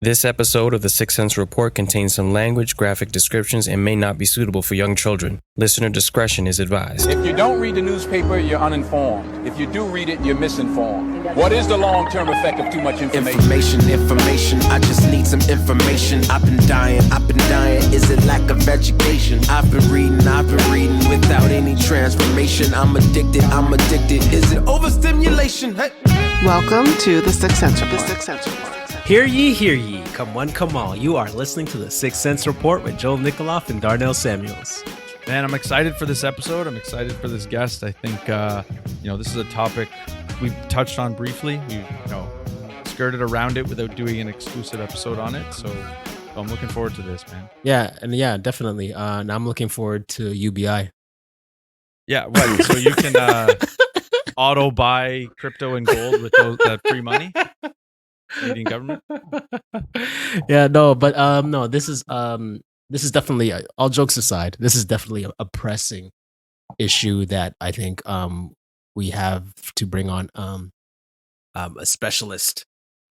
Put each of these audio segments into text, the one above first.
This episode of the Sixth Sense Report contains some language, graphic descriptions, and may not be suitable for young children. Listener discretion is advised. If you don't read the newspaper, you're uninformed. If you do read it, you're misinformed. What is the long-term effect of too much information? Information, I just need some information. I've been dying. Is it lack of education? I've been reading without any transformation. I'm addicted. Is it overstimulation? Hey. Welcome to the Sixth Sense Report. Hear ye, come one, come all. You are listening to the Sixth Sense Report with Joel Nikoloff and Darnell Samuels. Man, I'm excited for this episode. I'm excited for this guest. I think, this is a topic we've touched on briefly. We, skirted around it without doing an exclusive episode on it. So I'm looking forward to this, man. Yeah, definitely. Now I'm looking forward to UBI. Yeah, right. So you can auto buy crypto and gold with that free money. Canadian government. This is definitely, all jokes aside, this is definitely a pressing issue that I think we have to bring on a specialist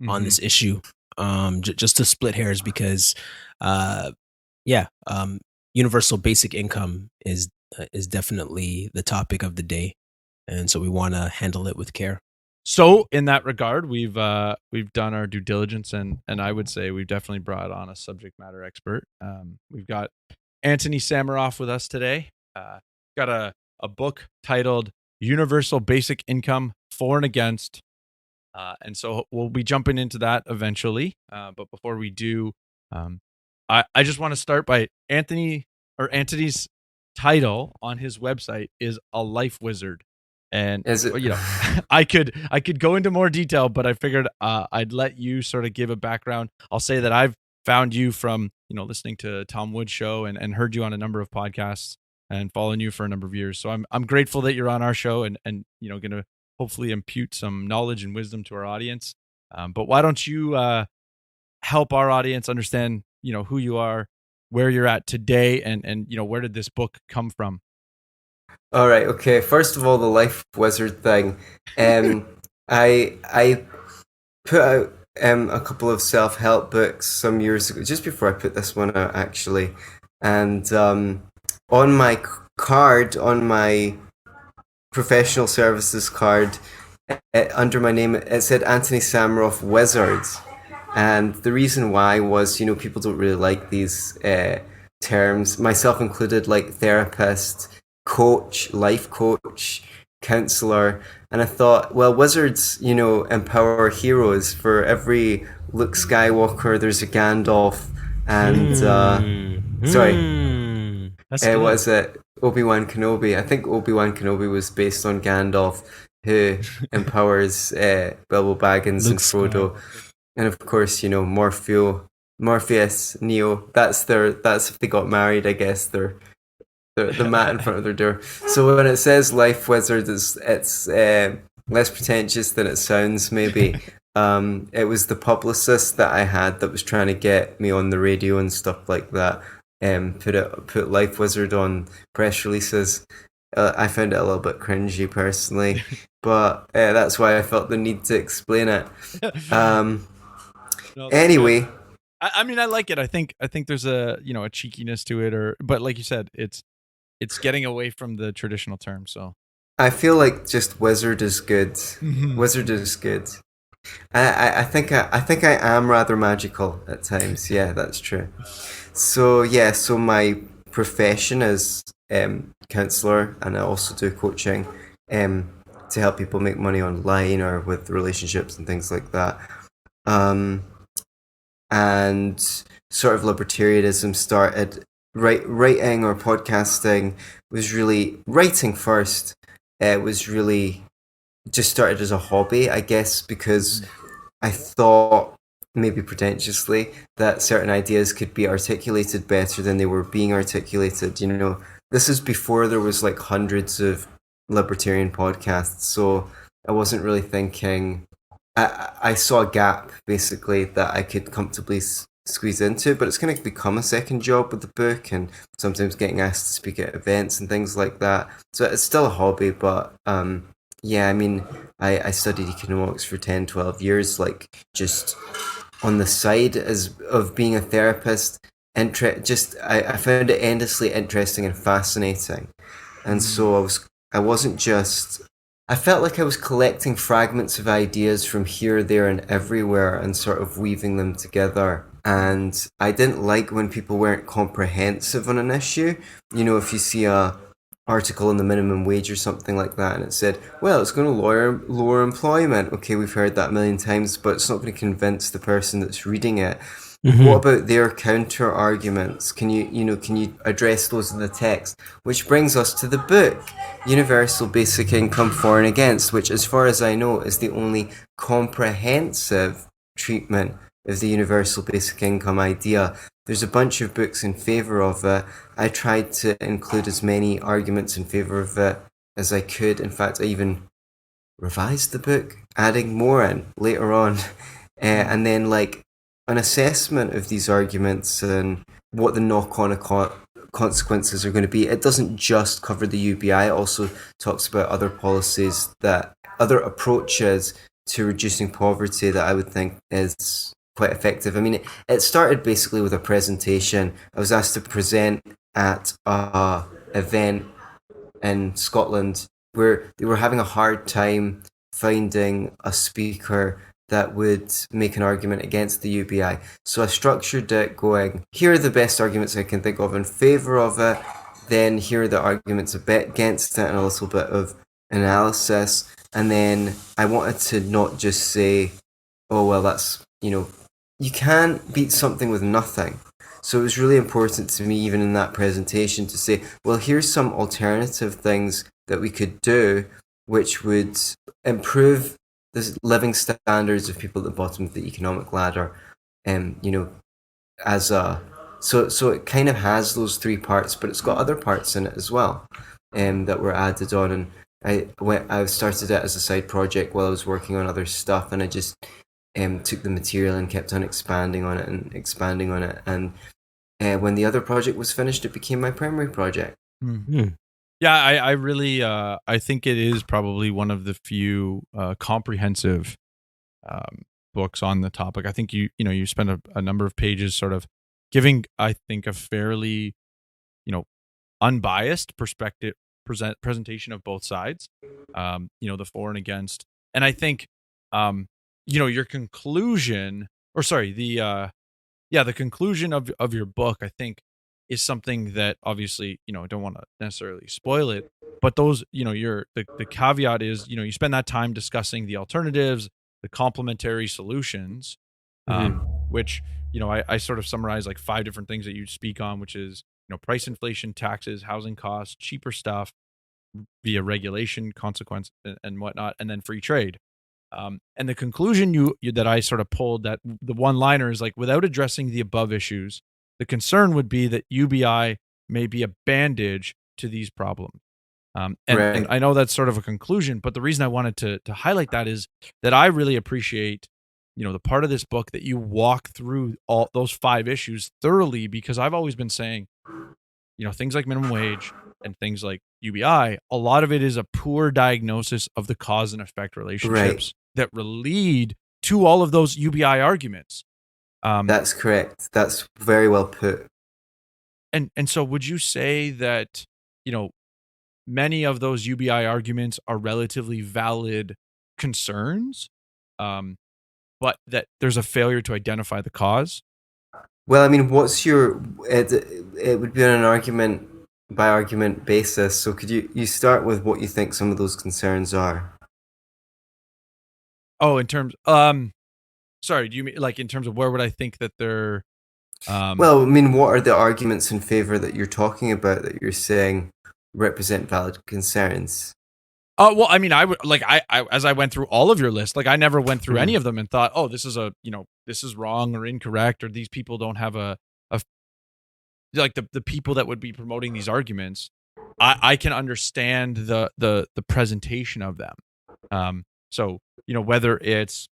on this issue, just to split hairs, because universal basic income is definitely the topic of the day, and so we want to handle it with care. So in that regard, we've done our due diligence, and I would say we've definitely brought on a subject matter expert. We've got Antony Sammeroff with us today. Got a book titled Universal Basic Income, For and Against. And so we'll be jumping into that eventually. But before we do, I just want to start by Antony's title on his website is A Life Wizard. And I could go into more detail, but I figured I'd let you sort of give a background. I'll say that I've found you from listening to Tom Wood's show and heard you on a number of podcasts and following you for a number of years. So I'm grateful that you're on our show and going to hopefully impute some knowledge and wisdom to our audience. But why don't you help our audience understand who you are, where you're at today, and where did this book come from? All right. Okay. First of all, the Life Wizard thing. I put out a couple of self-help books some years ago, just before I put this one out, actually. And on my card, on my professional services card, under my name, it said Antony Sammeroff Wizard. And the reason why was, people don't really like these terms, myself included, like therapist, coach, life coach, counselor. And I thought, well, wizards, empower heroes. For every Luke Skywalker, there's a Gandalf, and what is it? Obi-Wan Kenobi. I think Obi-Wan Kenobi was based on Gandalf, who empowers Bilbo Baggins and Frodo. And of course, Morpheus, Neo. That's if they got married, I guess they're the mat in front of their door. So when it says Life Wizard, it's less pretentious than it sounds, maybe. It was the publicist that I had that was trying to get me on the radio and stuff like that. Put Life Wizard on press releases. I found it a little bit cringy personally, but that's why I felt the need to explain it. Anyway. I mean, I like it. I think there's a a cheekiness to it, but like you said, it's getting away from the traditional term. So I feel like just wizard is good. Mm-hmm. Wizard is good. I think I am rather magical at times. Yeah, that's true. So my profession is counselor, and I also do coaching to help people make money online or with relationships and things like that. And sort of libertarianism started. Writing or podcasting was really, writing first, was really just started as a hobby, I guess, because I thought, maybe pretentiously, that certain ideas could be articulated better than they were being articulated. This is before there was like hundreds of libertarian podcasts, so I wasn't really thinking. I saw a gap, basically, that I could comfortably squeeze into, but it's going to become a second job with the book, and sometimes getting asked to speak at events and things like that. So it's still a hobby, but I studied economics for 10, 12 years, like just on the side as of being a therapist. I found it endlessly interesting and fascinating, and so I felt like I was collecting fragments of ideas from here, there, and everywhere, and sort of weaving them together. And I didn't like when people weren't comprehensive on an issue. You know, if you see a article on the minimum wage or something like that, and it said, well, it's going to lower employment. Okay, we've heard that a million times, but it's not going to convince the person that's reading it. What about their counter arguments? Can you address those in the text? Which brings us to the book, Universal Basic Income For and Against, which, as far as I know, is the only comprehensive treatment of the universal basic income idea. There's a bunch of books in favor of it. I tried to include as many arguments in favor of it as I could. In fact, I even revised the book, adding more in later on. And then, like, an assessment of these arguments and what the knock-on consequences are going to be. It doesn't just cover the UBI, it also talks about other policies, other approaches to reducing poverty that I would think is quite effective. I mean, it started basically with a presentation. I was asked to present at a event in Scotland where they were having a hard time finding a speaker that would make an argument against the UBI. So I structured it going, here are the best arguments I can think of in favour of it, then here are the arguments a bit against it and a little bit of analysis. And then I wanted to not just say, oh, well, that's, you can't beat something with nothing. So it was really important to me, even in that presentation, to say, well, here's some alternative things that we could do which would improve the living standards of people at the bottom of the economic ladder. So it kind of has those three parts, but it's got other parts in it as well that were added on. And I started it as a side project while I was working on other stuff, and I just took the material and kept on expanding on it. And when the other project was finished, it became my primary project. Mm-hmm. Yeah, I really I think it is probably one of the few comprehensive books on the topic. I think you spend a number of pages sort of giving, I think, a fairly unbiased presentation of both sides. The for and against, and I think your conclusion, or sorry, the conclusion of your book, I think, is something that obviously, I don't want to necessarily spoil it, but those, the caveat is, you spend that time discussing the alternatives, the complementary solutions, which, I sort of summarize like 5 different things that you speak on, which is, price inflation, taxes, housing costs, cheaper stuff via regulation, consequence, and whatnot, and then free trade. And the conclusion that I sort of pulled, that the one-liner is like, without addressing the above issues, the concern would be that UBI may be a bandage to these problems. Right. And I know that's sort of a conclusion, but the reason I wanted to highlight that is that I really appreciate, the part of this book that you walk through all those 5 issues thoroughly, because I've always been saying, things like minimum wage and things like UBI, a lot of it is a poor diagnosis of the cause and effect relationships that lead to all of those UBI arguments. That's correct. That's very well put. And so would you say that, many of those UBI arguments are relatively valid concerns, but that there's a failure to identify the cause? Well, I mean, it would be on an argument by argument basis. So could you start with what you think some of those concerns are? Oh, in terms, sorry, do you mean like in terms of where would I think that they're? Well, I mean, what are the arguments in favor that you're talking about that you're saying represent valid concerns? Well, I mean, I would like I as I went through all of your list, like I never went through any of them and thought, oh, this is this is wrong or incorrect, or these people don't have a like the people that would be promoting these arguments. I can understand the presentation of them. So whether it's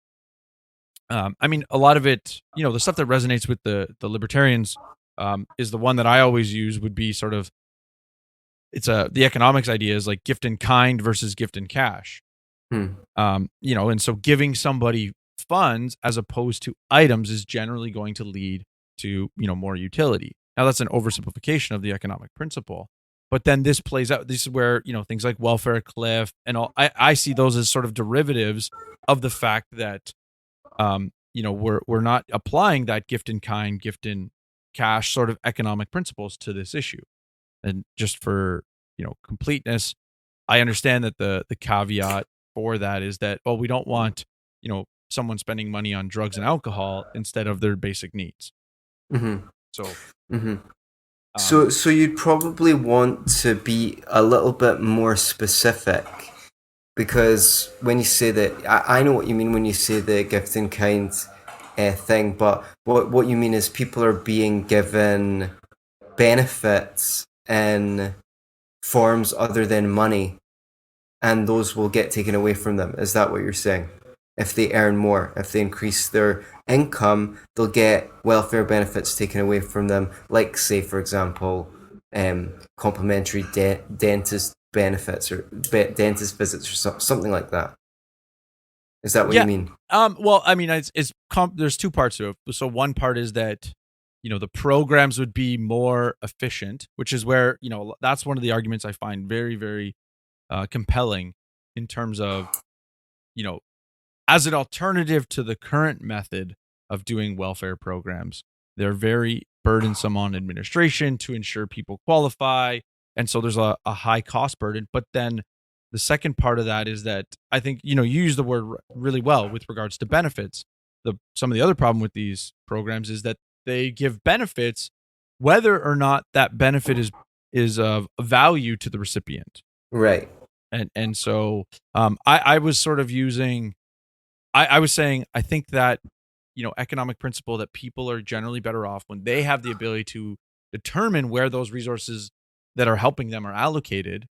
I mean, a lot of it, the stuff that resonates with the libertarians is the one that I always use would be sort of, the economics idea is like gift in kind versus gift in cash. And so giving somebody funds as opposed to items is generally going to lead to, more utility. Now that's an oversimplification of the economic principle, but then this plays out. This is where, things like welfare cliff and all, I see those as sort of derivatives of the fact that, we're not applying that gift in kind, gift in cash sort of economic principles to this issue. And just for, completeness, I understand that the caveat for that is that, well, we don't want, someone spending money on drugs and alcohol instead of their basic needs. Mm-hmm. So, mm-hmm. So you'd probably want to be a little bit more specific, because when you say that, I know what you mean when you say the gift in kind thing, but what you mean is people are being given benefits in forms other than money, and those will get taken away from them. Is that what you're saying? If they earn more, if they increase their income, they'll get welfare benefits taken away from them, like, say, for example, complimentary dentist benefits or dentist visits or something like that. Is that what you mean? Well, I mean, there's two parts to it. So one part is that, the programs would be more efficient, which is where, that's one of the arguments I find very, very compelling in terms of, as an alternative to the current method of doing welfare programs. They're very burdensome on administration to ensure people qualify. And so there's a high cost burden. But then the second part of that is that I think, you use the word really well with regards to benefits. Some of the other problem with these programs is that they give benefits whether or not that benefit is of value to the recipient. Right. And so I was sort of using, I was saying, I think that, economic principle that people are generally better off when they have the ability to determine where those resources that are helping them are allocated.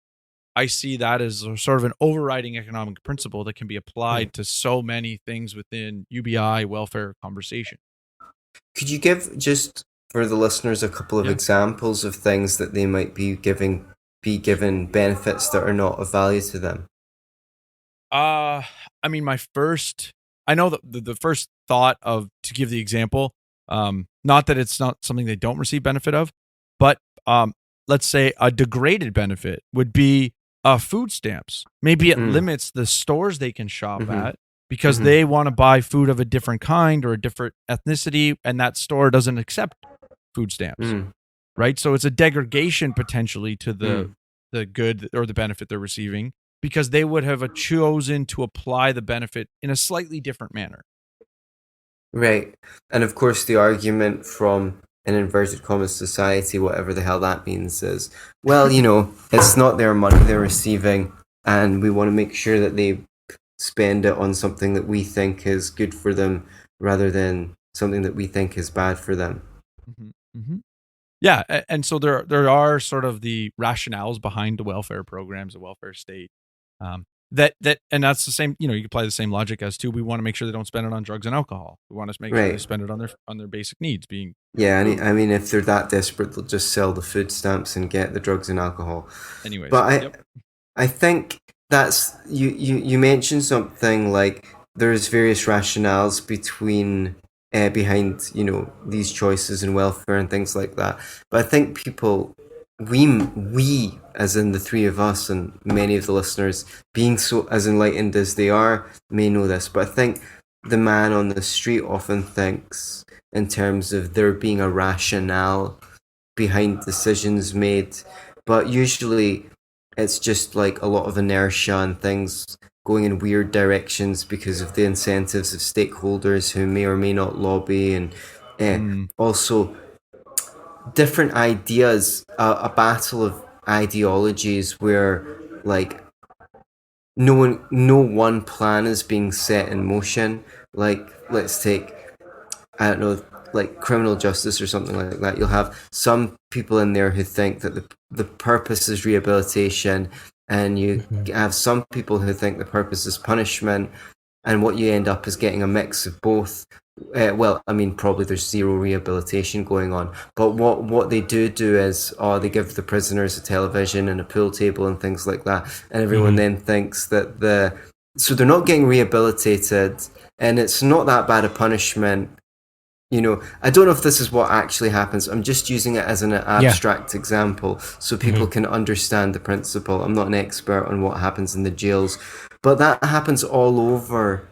I see that as sort of an overriding economic principle that can be applied to so many things within UBI welfare conversation. Could you give, just for the listeners, a couple of examples of things that they might be given benefits that are not of value to them? I mean, I know that the first thought to give the example, not that it's not something they don't receive benefit of, but let's say a degraded benefit would be food stamps. Maybe it limits the stores they can shop at because they want to buy food of a different kind or a different ethnicity, and that store doesn't accept food stamps, right? So it's a degradation potentially to the good or the benefit they're receiving, because they would have chosen to apply the benefit in a slightly different manner. Right. And of course, the argument from an inverted commas society, whatever the hell that means, is, well, it's not their money they're receiving, and we want to make sure that they spend it on something that we think is good for them rather than something that we think is bad for them. Yeah. And so there are sort of the rationales behind the welfare programs, the welfare state. And that's the same, you can apply the same logic as to, we want to make sure they don't spend it on drugs and alcohol. We want to make sure they spend it on their basic needs being. Yeah. I mean, if they're that desperate, they'll just sell the food stamps and get the drugs and alcohol. Anyways. But I think that's, you mentioned something like there's various rationales behind, these choices in welfare and things like that. But I think people, we as in the three of us and many of the listeners, being so as enlightened as they are, may know this, but I think the man on the street often thinks in terms of there being a rationale behind decisions made, but usually it's just like a lot of inertia and things going in weird directions because of the incentives of stakeholders who may or may not lobby, and also different ideas, a battle of ideologies where like no one plan is being set in motion. Like, let's take, I don't know, like criminal justice or something like that. You'll have some people in there who think that the purpose is rehabilitation, and you have some people who think the purpose is punishment, and what you end up is getting a mix of both. Well, I mean, probably there's zero rehabilitation going on, but what they do is, they give the prisoners a television and a pool table and things like that, and everyone then thinks that so they're not getting rehabilitated, and it's not that bad a punishment. You know, I don't know if this is what actually happens. I'm just using it as an abstract example so people can understand the principle. I'm not an expert on what happens in the jails, but that happens all over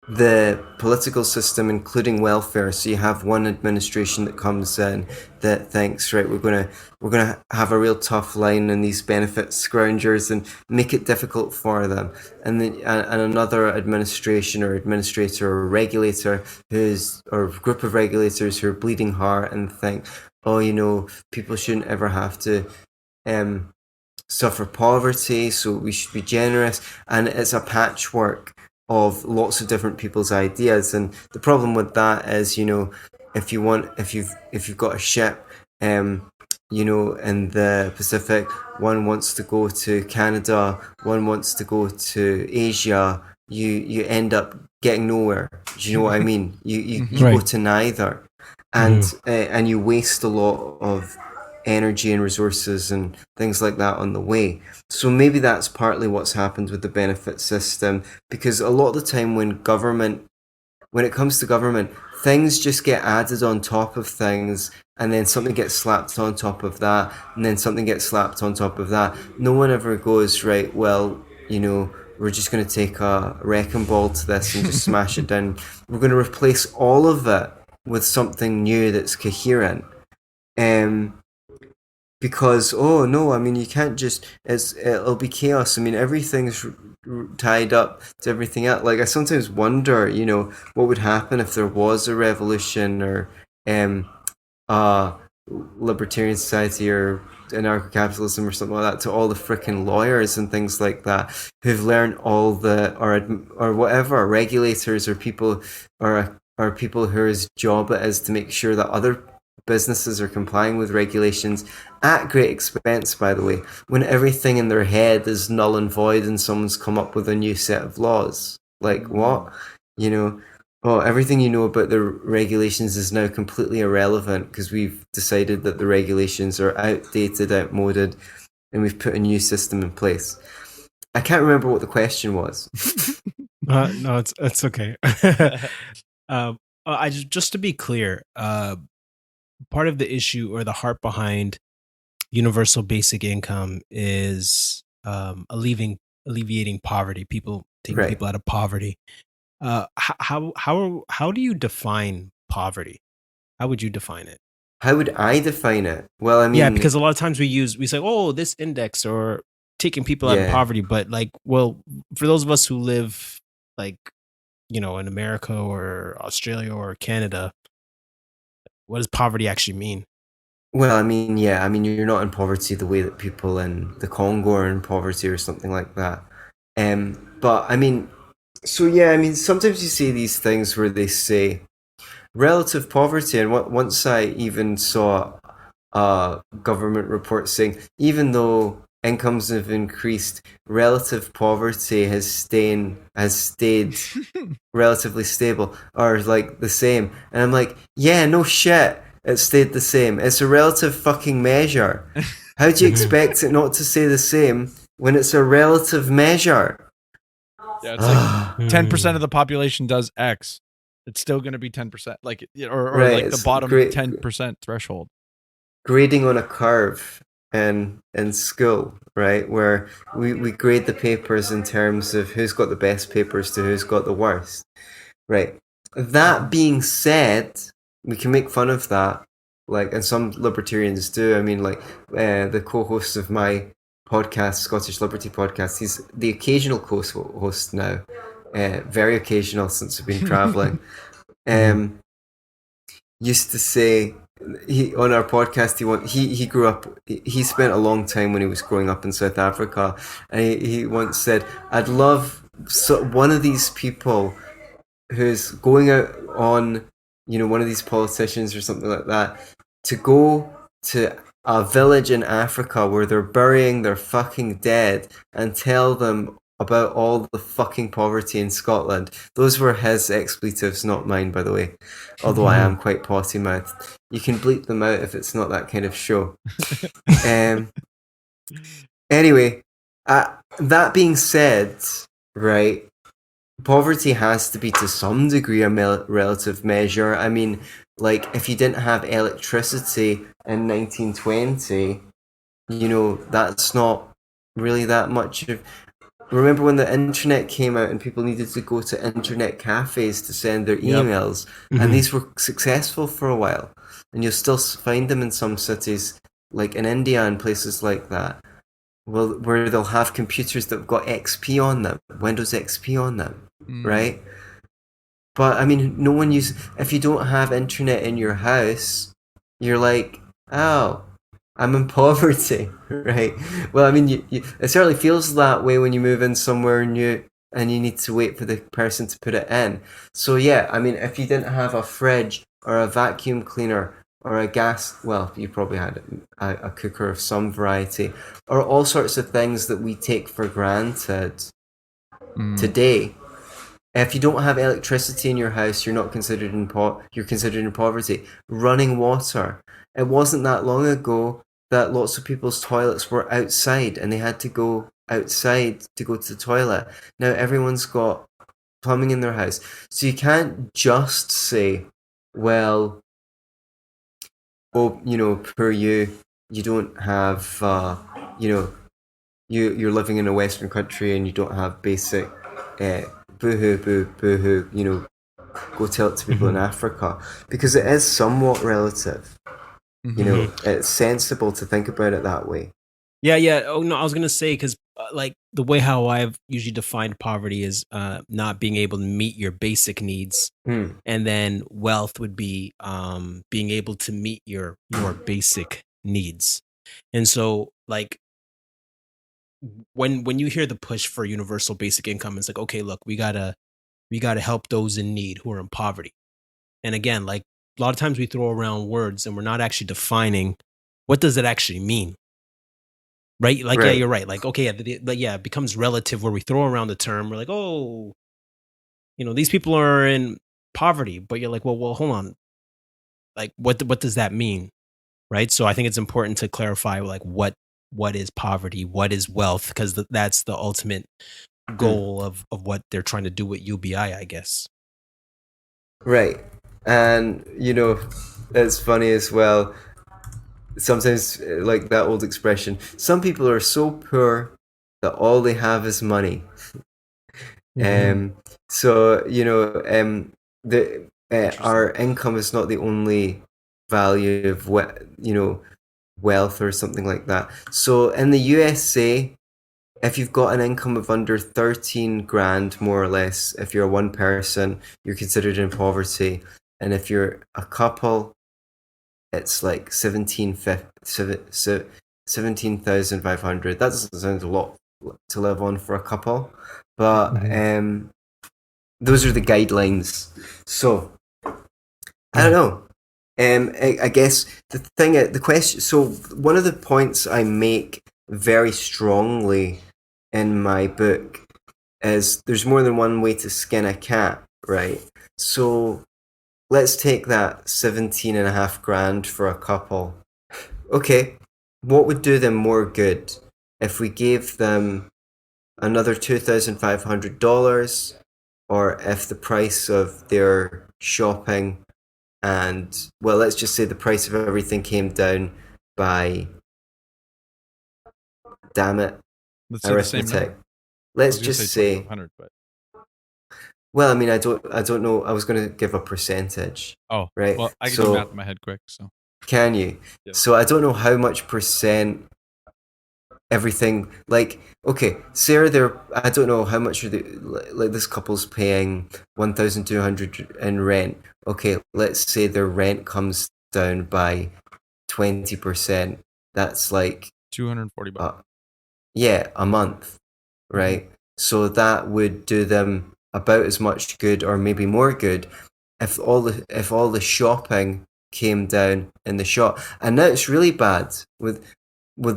the political system, including welfare. So you have one administration that comes in that thinks, right, we're gonna have a real tough line on these benefit scroungers and make it difficult for them, and then and another administration or administrator or regulator or group of regulators who are bleeding heart and think, oh, you know, people shouldn't ever have to suffer poverty, so we should be generous, and it's a patchwork of lots of different people's ideas. And the problem with that is, you know, if you've got a ship, you know, in the Pacific, one wants to go to Canada, one wants to go to Asia, you end up getting nowhere. Do you know what I mean? You go to neither, and you waste a lot of energy and resources and things like that on the way. So maybe that's partly what's happened with the benefit system, because a lot of the time when it comes to government, things just get added on top of things, and then something gets slapped on top of that, and then something gets slapped on top of that. No one ever goes, right, well, you know, we're just going to take a wrecking ball to this and just smash it down. We're going to replace all of it with something new that's coherent. Because, oh no, I mean, you can't just, it'll be chaos. I mean, everything's tied up to everything else. Like, I sometimes wonder, you know, what would happen if there was a revolution or a libertarian society or anarcho-capitalism or something like that, to all the frickin' lawyers and things like that who've learned all the, or whatever, regulators or people, or people whose job it is to make sure that other businesses are complying with regulations at great expense, by the way, when everything in their head is null and void and someone's come up with a new set of laws. Like, what? You know, oh, everything you know about the regulations is now completely irrelevant because we've decided that the regulations are outdated, outmoded, and we've put a new system in place. I can't remember what the question was. No, it's okay. Just to be clear, part of the issue or the heart behind universal basic income is alleviating poverty. Taking people out of poverty. How do you define poverty? How would you define it? How would I define it? Well, I mean, yeah, because a lot of times we say, oh, this index or taking people out of poverty, but like, well, for those of us who live like, you know, in America or Australia or Canada, what does poverty actually mean? Well, I mean, yeah, I mean, you're not in poverty the way that people in the Congo are in poverty or something like that. But I mean, so yeah, I mean, sometimes you see these things where they say relative poverty, and once I even saw a government report saying even though incomes have increased, relative poverty has stayed relatively stable or like the same. And I'm like, yeah, no shit. It stayed the same. It's a relative fucking measure. How do you expect it not to stay the same when it's a relative measure? Yeah, it's like 10% of the population does X. It's still going to be 10%, like or like the bottom 10% threshold. Grading on a curve in school, right, where we grade the papers in terms of who's got the best papers to who's got the worst, right? That being said, we can make fun of that, like, and some libertarians do. I mean, like, the co-host of my podcast, Scottish Liberty Podcast, he's the occasional co-host now, very occasional since we've been traveling. Used to say on our podcast he grew up. He spent a long time when he was growing up in South Africa, and he once said, "I'd love one of these people who's going out on, you know, one of these politicians or something like that, to go to a village in Africa where they're burying their fucking dead and tell them about all the fucking poverty in Scotland." Those were his expletives, not mine, by the way. Although I am quite potty mouthed. You can bleep them out if it's not that kind of show. Anyway, that being said, right, poverty has to be to some degree a relative measure. I mean, like, if you didn't have electricity in 1920, you know, that's not really that much of. Remember when the internet came out and people needed to go to internet cafes to send their Yep. emails, Mhm. and these were successful for a while, and you'll still find them in some cities, like in India and places like that. Well, where they'll have computers that've got XP on them, Windows XP on them, right? But I mean, no one uses. If you don't have internet in your house, you're like, oh, I'm in poverty, right? Well, I mean, it certainly feels that way when you move in somewhere new and you need to wait for the person to put it in. So yeah, I mean, if you didn't have a fridge or a vacuum cleaner or a gas, well, you probably had a cooker of some variety, or all sorts of things that we take for granted today. If you don't have electricity in your house, you're not considered you're considered in poverty. Running water. It wasn't that long ago that lots of people's toilets were outside and they had to go outside to go to the toilet. Now everyone's got plumbing in their house. So you can't just say, well, oh, you know, poor you don't have, you know, you're living in a Western country and you don't have basic, boo-hoo, boo-hoo, you know, go tell it to people in Africa. Because it is somewhat relative. You know, it's sensible to think about it that way. Yeah. Oh no, I was gonna say because like the way how I've usually defined poverty is not being able to meet your basic needs, and then wealth would be being able to meet your basic needs. And so like when you hear the push for universal basic income, it's like, okay, look, we gotta help those in need who are in poverty. And again, like a lot of times we throw around words and we're not actually defining what does it actually mean. Right? Like, yeah, Right. you're right. Like, okay, yeah, it becomes relative where we throw around the term. We're like, oh, you know, these people are in poverty, but you're like, well, hold on. Like, what does that mean? Right? So I think it's important to clarify like what is poverty, what is wealth, because that's the ultimate goal of what they're trying to do with UBI, I guess. Right. And, you know, it's funny as well. Sometimes, like that old expression, some people are so poor that all they have is money. So, you know, our income is not the only value of you know, wealth or something like that. So in the USA, if you've got an income of under 13 grand, more or less, if you're one person, you're considered in poverty. And if you're a couple, it's like 17,500. That doesn't sound a lot to live on for a couple, but those are the guidelines. So I don't know. I guess the question. So one of the points I make very strongly in my book is there's more than one way to skin a cat, right? So let's take that 17.5 grand for a couple. Okay, what would do them more good if we gave them another $2,500, or if the price of their shopping and, well, let's just say the price of everything came down by, damn it, Let's say the same arithmetic. number. Let's just say, 2,500, but well, I mean, I don't know. I was going to give a percentage. oh, right. Well, I can do math in my head quick. So Can you? Yeah. So I don't know how much percent everything, like, okay, Sarah, I don't know how much are like this couple's paying 1,200 in rent. Okay, let's say their rent comes down by 20%. That's like $240. Yeah, a month, right? So that would do them about as much good, or maybe more good, if all the shopping came down in the shop. And now it's really bad with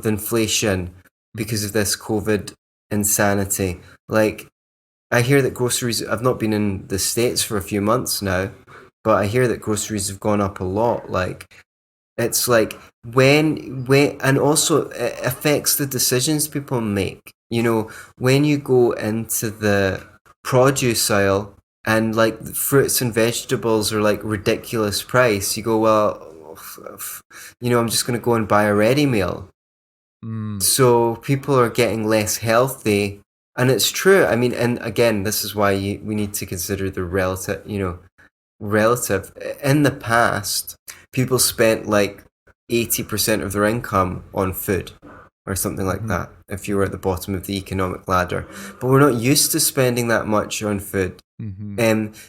inflation because of this COVID insanity. Like, I hear that groceries, I've not been in the States for a few months now, but I hear that groceries have gone up a lot. Like, it's like when and also it affects the decisions people make. You know, when you go into the produce aisle and like fruits and vegetables are like ridiculous price, you go, well, I'm just going to go and buy a ready meal. So people are getting less healthy, and it's true. I mean, and again, this is why we need to consider the relative. In the past, people spent like 80% of their income on food or something like that, if you were at the bottom of the economic ladder. But we're not used to spending that much on food.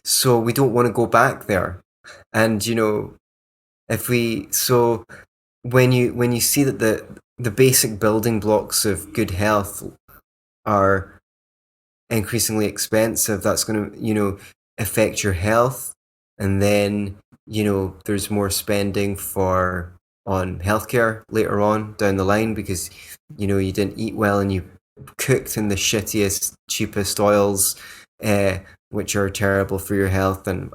So we don't want to go back there. And, when you see that the basic building blocks of good health are increasingly expensive, that's going to, affect your health. And then, there's more spending on healthcare later on down the line because, you didn't eat well and you cooked in the shittiest, cheapest oils, which are terrible for your health and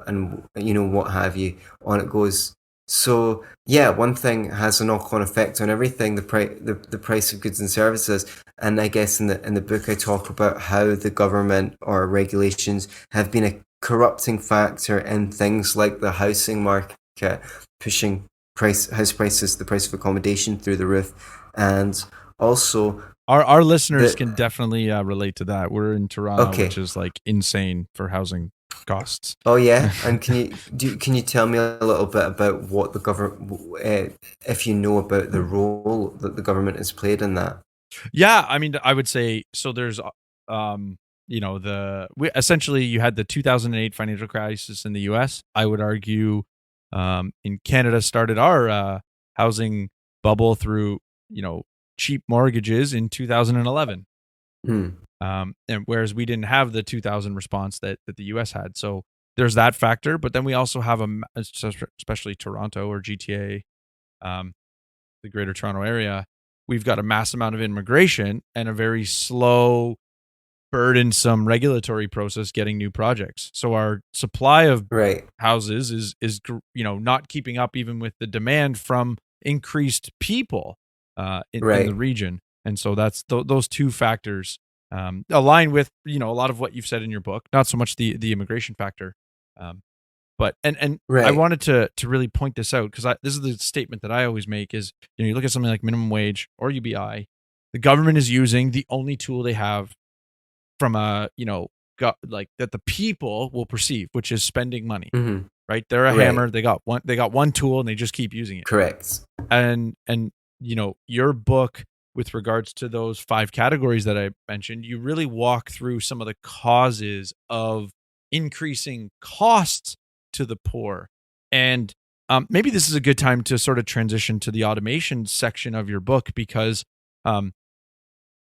what have you. On it goes. So yeah, one thing has a knock-on effect on everything, the price of goods and services. And I guess in the book I talk about how the government or regulations have been a corrupting factor in things like the housing market, pushing house prices, the price of accommodation through the roof. And also our listeners can definitely relate to that. We're in Toronto, which is like insane for housing costs. Oh yeah, and can you tell me a little bit about what the government, if you know about the role that the government has played in that? Yeah, I mean, I would say so. There's, essentially you had the 2008 financial crisis in the U.S. I would argue, in Canada started our housing bubble through cheap mortgages in 2011. And whereas we didn't have the 2000 response that the US had. So there's that factor. But then we also have especially Toronto or GTA, the greater Toronto area, we've got a mass amount of immigration and a very slow, burdensome regulatory process getting new projects. So our supply of houses is not keeping up even with the demand from increased people in the region. And so that's those two factors align with a lot of what you've said in your book, not so much the immigration factor, but I wanted to really point this out because this is the statement that I always make is you look at something like minimum wage or UBI, the government is using the only tool they have from like that the people will perceive, which is spending money. Right? They're a hammer. They got one tool and they just keep using it. Correct. And your book, with regards to those 5 categories that I mentioned, you really walk through some of the causes of increasing costs to the poor. And maybe this is a good time to sort of transition to the automation section of your book, because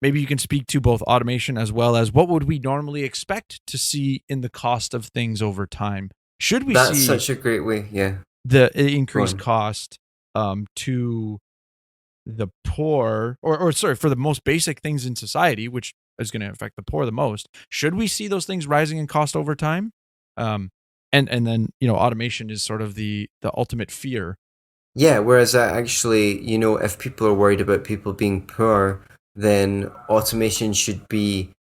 maybe you can speak to both automation as well as what would we normally expect to see in the cost of things over time. Should we That's see such a great way, the increased cost to the poor, or sorry, for the most basic things in society, which is going to affect the poor the most? Should we see those things rising in cost over time? And then automation is sort of the ultimate fear. Yeah, whereas actually, if people are worried about people being poor, then automation should be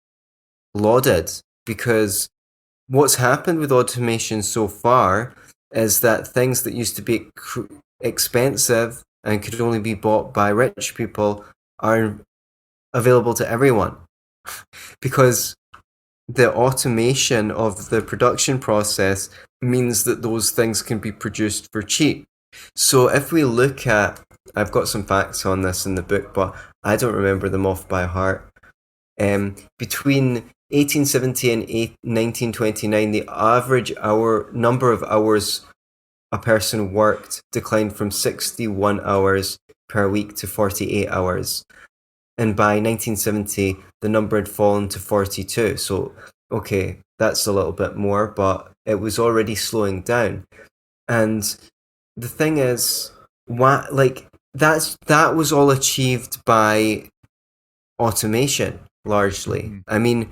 lauded, because what's happened with automation so far is that things that used to be expensive and could only be bought by rich people are available to everyone, because the automation of the production process means that those things can be produced for cheap. So if we look at, I've got some facts on this in the book, but I don't remember them off by heart. Between 1870 and 1929, the average number of hours a person worked declined from 61 hours per week to 48 hours. And by 1970, the number had fallen to 42. So, okay, that's a little bit more, but it was already slowing down. And the thing is, that was all achieved by automation, largely. I mean,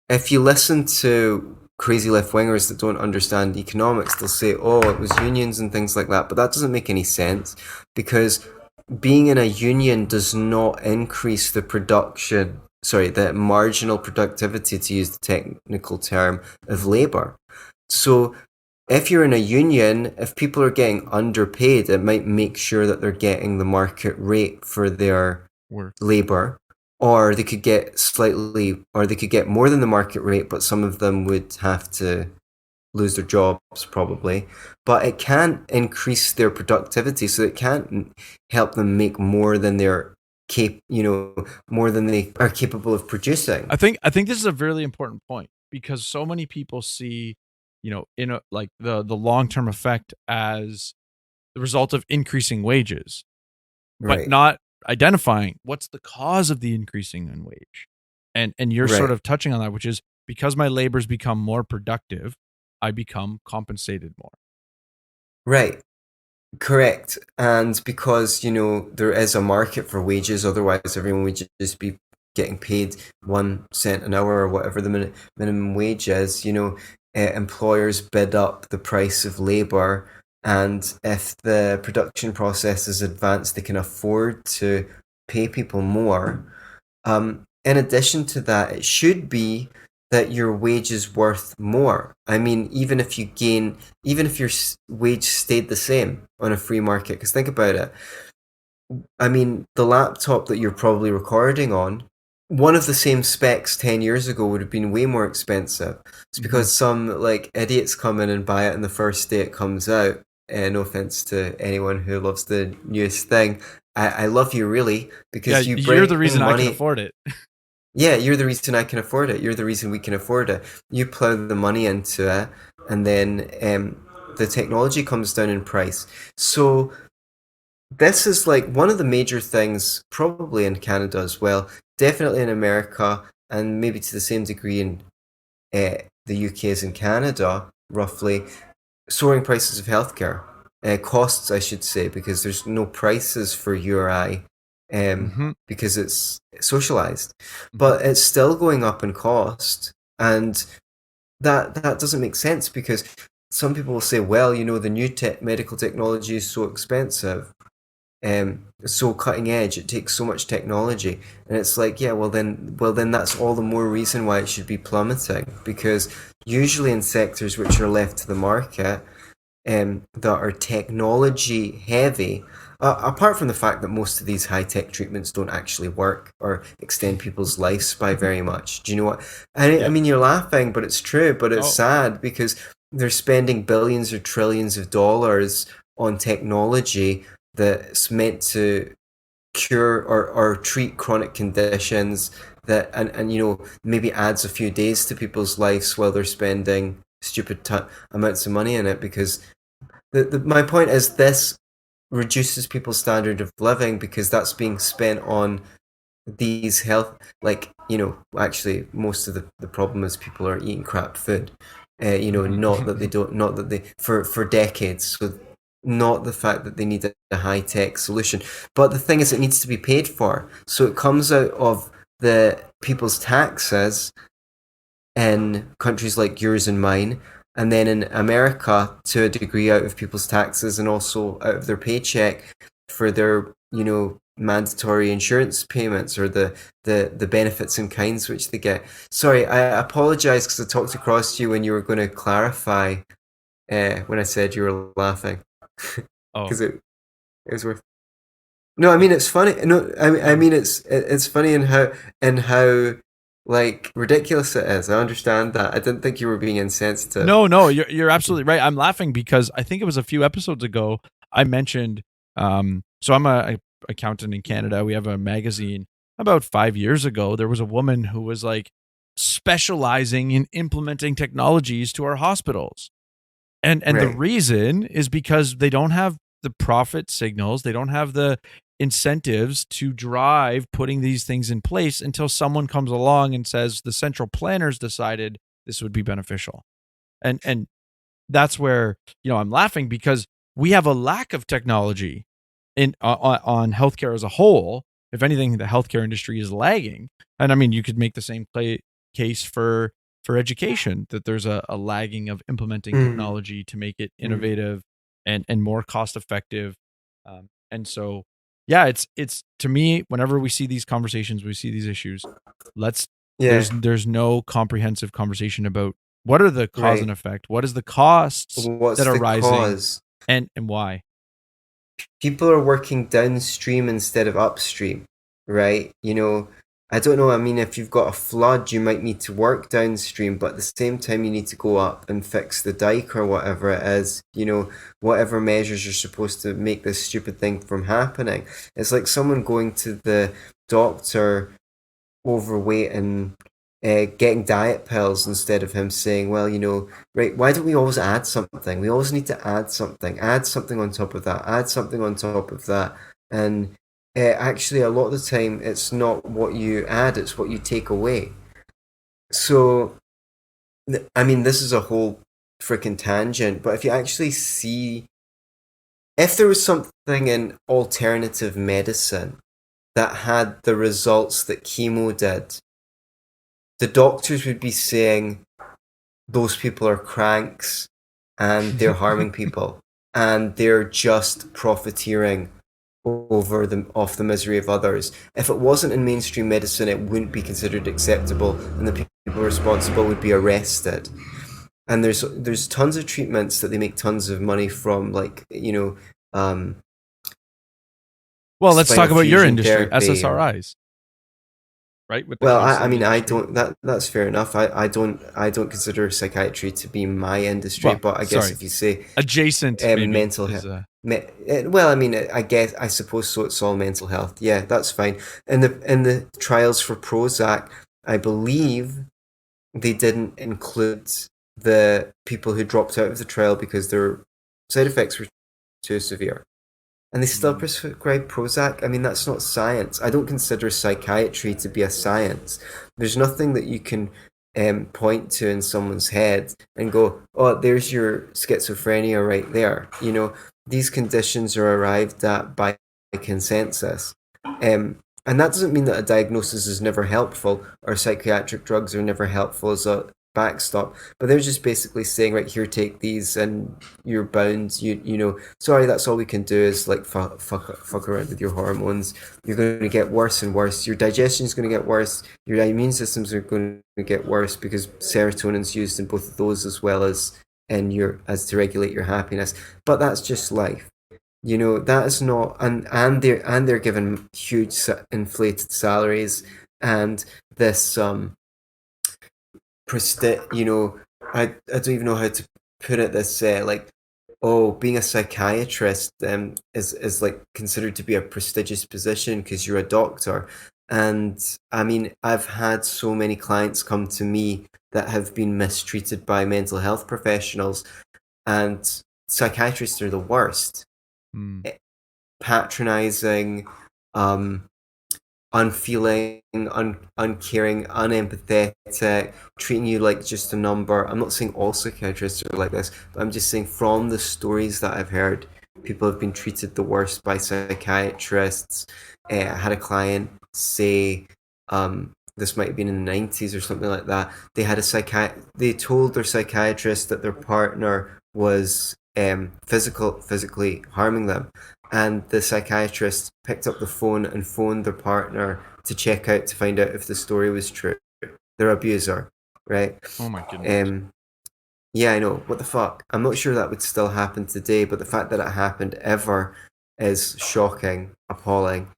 if you listen to crazy left-wingers that don't understand economics, they'll say, oh, it was unions and things like that, but that doesn't make any sense, because being in a union does not increase the production the marginal productivity, to use the technical term, of labor. So if you're in a union, if people are getting underpaid, it might make sure that they're getting the market rate for their Work. labor, or they could get more than the market rate, but some of them would have to lose their jobs probably. But it can't increase their productivity, so it can't help them make more than more than they are capable of producing. I think this is a really important point, because so many people see, the long-term effect as the result of increasing wages, but Right. not identifying what's the cause of the increasing in wage. And you're Right. sort of touching on that, which is because my labor's become more productive, I become compensated more. Right. Correct. And because, there is a market for wages, otherwise everyone would just be getting paid 1 cent an hour or whatever the minimum wage is. Employers bid up the price of labor, and if the production process is advanced, they can afford to pay people more. In addition to that, it should be that your wage is worth more. I mean, even if your wage stayed the same on a free market, because think about it. I mean, the laptop that you're probably recording on, one of the same specs 10 years ago would have been way more expensive. It's because some idiots come in and buy it on the first day it comes out. No offense to anyone who loves the newest thing. I love you really, because you bring you're the reason money. I can afford it. Yeah, you're the reason I can afford it. You're the reason we can afford it. You plow the money into it, and then the technology comes down in price. So this is one of the major things, probably in Canada as well, definitely in America, and maybe to the same degree in the UK as in Canada, roughly, soaring prices of healthcare. Costs, I should say, because there's no prices for you or I, because it's socialized. But it's still going up in cost, and that doesn't make sense, because some people will say, well, the new medical technology is so expensive, so cutting edge, it takes so much technology, and it's well then that's all the more reason why it should be plummeting, because usually in sectors which are left to the market, that are technology heavy, apart from the fact that most of these high-tech treatments don't actually work or extend people's lives by very much. Do you know what? I mean, you're laughing, but it's true, but it's sad, because they're spending billions or trillions of dollars on technology that's meant to cure or treat chronic conditions, that and maybe adds a few days to people's lives while they're spending stupid amounts of money in it, because my point is, this reduces people's standard of living, because that's being spent on these health, actually most of the problem is people are eating crap food, not that they for decades, so not the fact that they need a high-tech solution, but the thing is, it needs to be paid for, so it comes out of the people's taxes in countries like yours and mine, and then in America, to a degree, out of people's taxes, and also out of their paycheck for their mandatory insurance payments, or the benefits in kinds which they get. Sorry, I apologize, because I talked across you when you were going to clarify when I said you were laughing, because it was worth. No, I mean, it's funny. No, I mean it's funny in how ridiculous it is. I understand that. I didn't think you were being insensitive. No, you're absolutely right. I'm laughing because I think it was a few episodes ago I mentioned. So I'm a accountant in Canada. We have a magazine. About 5 years ago, there was a woman who was specializing in implementing technologies to our hospitals, and the reason is because they don't have the profit signals. They don't have the incentives to drive putting these things in place until someone comes along and says the central planners decided this would be beneficial. And that's where, I'm laughing, because we have a lack of technology on healthcare as a whole. If anything, the healthcare industry is lagging. And I mean, you could make the same case for education, that there's a lagging of implementing technology to make it innovative and more cost effective. And so yeah, it's to me, whenever we see these conversations, we see these issues, there's no comprehensive conversation about what are the cause and effect, what is the costs What's that are the rising, cause? and why. People are working downstream instead of upstream, right? I don't know. I mean, if you've got a flood, you might need to work downstream, but at the same time, you need to go up and fix the dike or whatever it is, whatever measures you're supposed to make this stupid thing from happening. It's like someone going to the doctor overweight and getting diet pills instead of him saying, well, right, why don't we always add something? We always need to add something on top of that, add something on top of that. And actually, a lot of the time, it's not what you add, it's what you take away. So, I mean, this is a whole freaking tangent, but if you actually see, if there was something in alternative medicine that had the results that chemo did, the doctors would be saying those people are cranks and they're harming people and they're just profiteering off the misery of others. If it wasn't in mainstream medicine, it wouldn't be considered acceptable, and the people responsible would be arrested. And there's tons of treatments that they make tons of money from, like Well, let's talk about your industry, SSRIs. Right? Well, I mean, I don't. That's fair enough. I don't consider psychiatry to be my industry, but I guess if you say adjacent mental health. Well, I mean, I suppose so. It's all mental health. Yeah, that's fine. In the trials for Prozac, I believe they didn't include the people who dropped out of the trial because their side effects were too severe. And they still prescribe Prozac. I mean, that's not science. I don't consider psychiatry to be a science. There's nothing that you can point to in someone's head and go, oh, there's your schizophrenia right there. These conditions are arrived at by consensus. And that doesn't mean that a diagnosis is never helpful or psychiatric drugs are never helpful as a backstop, but they're just basically saying, right, here, take these and you're bound, sorry, that's all we can do is like fuck around with your hormones. You're going to get worse and worse, your digestion's going to get worse, your immune systems are going to get worse because serotonin's used in both of those as well as to regulate your happiness. But that's just life. That is not, and they're given huge inflated salaries and this I don't even know how to put it. This being a psychiatrist is like considered to be a prestigious position because you're a doctor. And I mean, I've had so many clients come to me that have been mistreated by mental health professionals, and psychiatrists are the worst. Patronizing, unfeeling, uncaring, unempathetic, treating you like just a number. I'm not saying all psychiatrists are like this, but I'm just saying from the stories that I've heard, people have been treated the worst by psychiatrists. I had a client say, this might have been in the 90s or something like that. They told their psychiatrist that their partner was physically harming them, and the psychiatrist picked up the phone and phoned their partner to check out to find out if the story was true. Their abuser, right? Oh my goodness. Yeah, I know. What the fuck? I'm not sure that would still happen today, but the fact that it happened ever is shocking, appalling.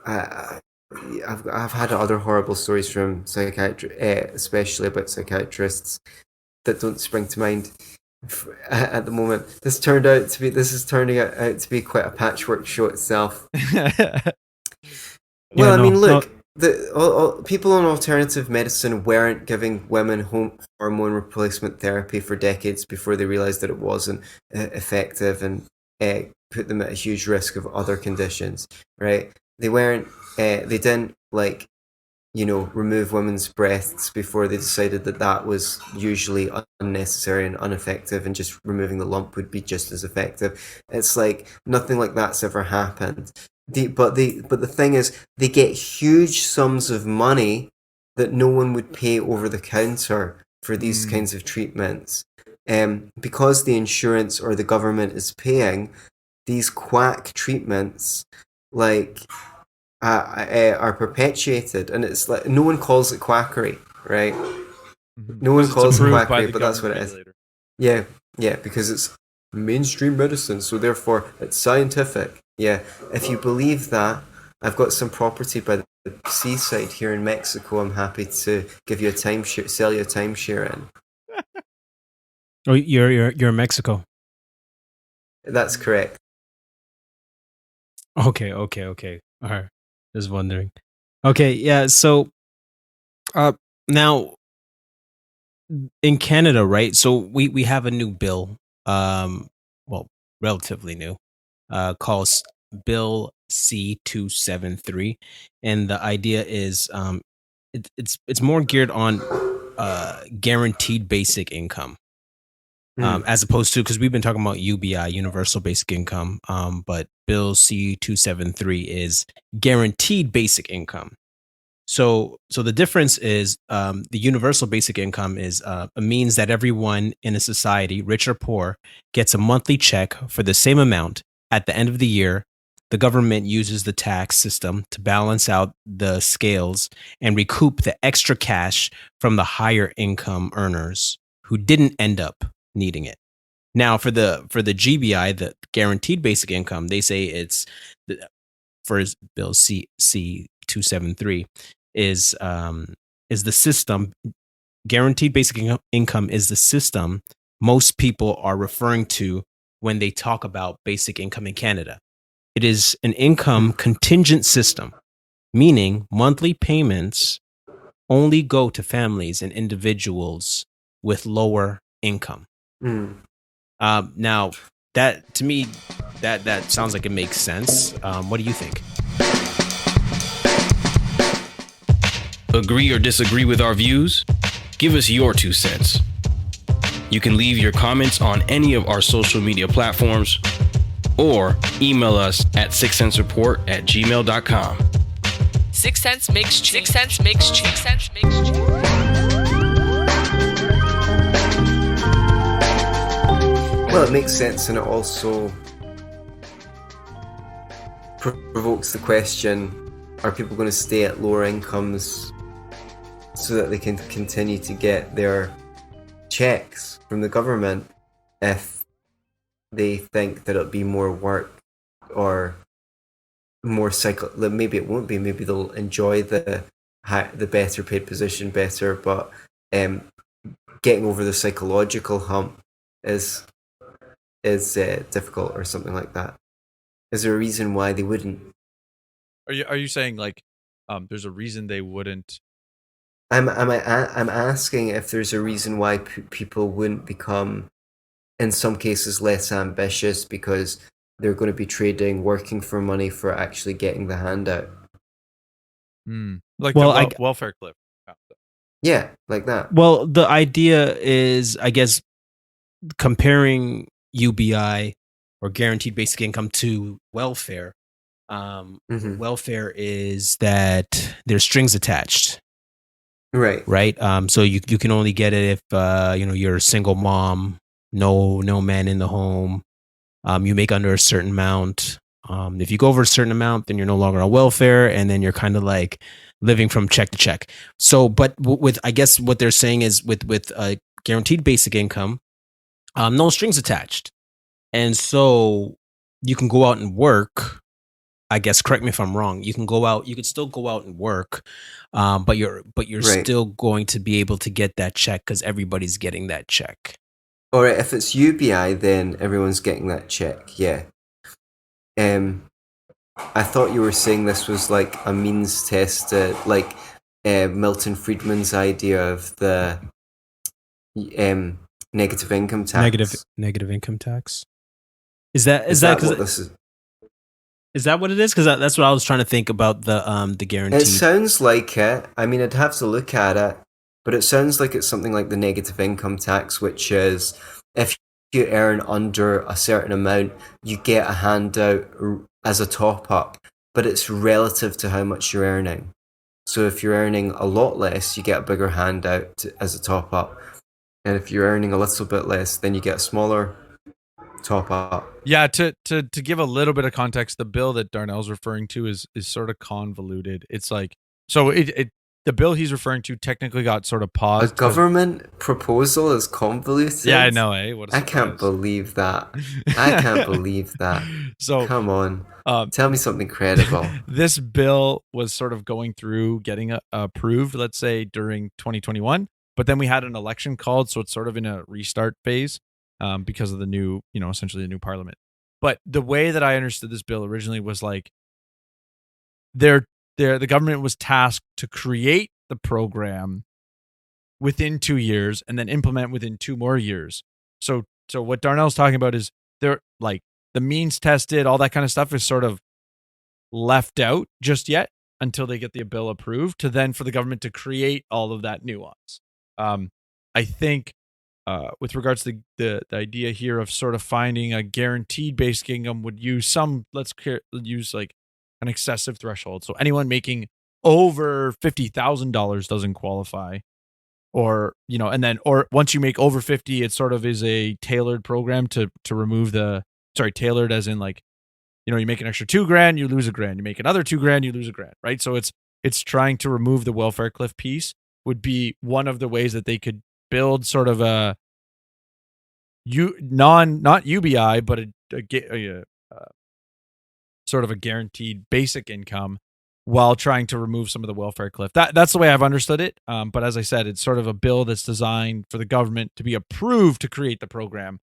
I've had other horrible stories from psychiatry, especially about psychiatrists, that don't spring to mind at the moment. This is turning out to be quite a patchwork show itself. People on alternative medicine weren't giving women hormone replacement therapy for decades before they realized that it wasn't effective and put them at a huge risk of other conditions, right? They didn't remove women's breasts before they decided that was usually unnecessary and ineffective, and just removing the lump would be just as effective. It's like nothing like that's ever happened. But the thing is, they get huge sums of money that no one would pay over the counter for these kinds of treatments. Because the insurance or the government is paying, these quack treatments like are perpetuated, and it's like no one calls it quackery, right? No one calls it quackery, but that's what it is. Yeah, because it's mainstream medicine, so therefore it's scientific. Yeah, if you believe that, I've got some property by the seaside here in Mexico. I'm happy to give you a timeshare, sell you a timeshare in. Oh, you're in Mexico. That's correct. Okay. All right. Just wondering. Okay, yeah. So, now in Canada, right? So we have a new bill, well, relatively new, called Bill C-273, and the idea is, it's more geared on guaranteed basic income. As opposed to, because we've been talking about UBI, Universal Basic Income, but Bill C-273 is guaranteed basic income. So the difference is, the Universal Basic Income is means that everyone in a society, rich or poor, gets a monthly check for the same amount at the end of the year. The government uses the tax system to balance out the scales and recoup the extra cash from the higher income earners who didn't end up needing it. Now, for the GBI, the guaranteed basic income, they say it's for Bill C-273 is the system. Guaranteed basic income is the system most people are referring to when they talk about basic income in Canada. It is an income contingent system, meaning monthly payments only go to families and individuals with lower income. Now, that to me, that sounds like it makes sense. What do you think? Agree or disagree with our views? Give us your 2 cents. You can leave your comments on any of our social media platforms or email us at sixcentsreport@gmail.com. 6 cents makes change. 6 cents makes change. 6 cents makes change. Well, it makes sense, and it also provokes the question, are people going to stay at lower incomes so that they can continue to get their checks from the government if they think that it'll be more work or more cycle? Maybe it won't be. Maybe they'll enjoy the better paid position better, but getting over the psychological hump is difficult, or something like that. Is there a reason why they wouldn't? Are you saying like there's a reason they wouldn't? I'm asking if there's a reason why people wouldn't become, in some cases, less ambitious because they're going to be trading working for money for actually getting the handout. Like Well, welfare clip. Yeah, like that. Well, the idea is, I guess, comparing UBI or guaranteed basic income to welfare. Welfare is that there's strings attached. Right. So you can only get it if you're a single mom, no man in the home. You make under a certain amount. If you go over a certain amount, then you're no longer on welfare, and then you're kind of like living from check to check. So, but with, I guess what they're saying is with guaranteed basic income, no strings attached, and so you can go out and work. I guess, correct me if I'm wrong. You can go out. You could still go out and work, but you're Right. still going to be able to get that check because everybody's getting that check. All right, if it's UBI, then everyone's getting that check. Yeah. I thought you were saying this was like a means tested, like Milton Friedman's idea of the negative income tax. Negative income tax. Is that what this is? is that what it is? Because that's what I was trying to think about the guaranteed. It sounds like it. I mean, I'd have to look at it, but it sounds like it's something like the negative income tax, which is if you earn under a certain amount, you get a handout as a top up, but it's relative to how much you're earning. So if you're earning a lot less, you get a bigger handout as a top up, and if you're earning a little bit less, then you get a smaller top up. Yeah, to give a little bit of context, the bill that Darnell's referring to is sort of convoluted. It's like, so the bill he's referring to technically got sort of A paused. government proposal is convoluted? Yeah, I know, eh? What a I can't surprise. believe that. I can't believe that. So come on, tell me something credible. This bill was sort of going through getting approved, let's say, during 2021, but then we had an election called, so it's sort of in a restart phase because of the new, essentially the new parliament. But the way that I understood this bill originally was like, the government was tasked to create the program within 2 years and then implement within 2 more years. So what Darnell's talking about is they're like the means tested, all that kind of stuff is sort of left out just yet until they get the bill approved to then for the government to create all of that nuance. I think with regards to the idea here of sort of finding a guaranteed basic income would use use like an excessive threshold. So anyone making over $50,000 doesn't qualify. Or, or once you make over 50, it sort of is a tailored program to remove tailored as in like, you make an extra $2,000, you lose $1,000. You make another $2,000, you lose $1,000, right? So it's trying to remove the welfare cliff piece would be one of the ways that they could build sort of a not UBI, but a sort of a guaranteed basic income while trying to remove some of the welfare cliff. That's the way I've understood it. But as I said, it's sort of a bill that's designed for the government to be approved to create the program,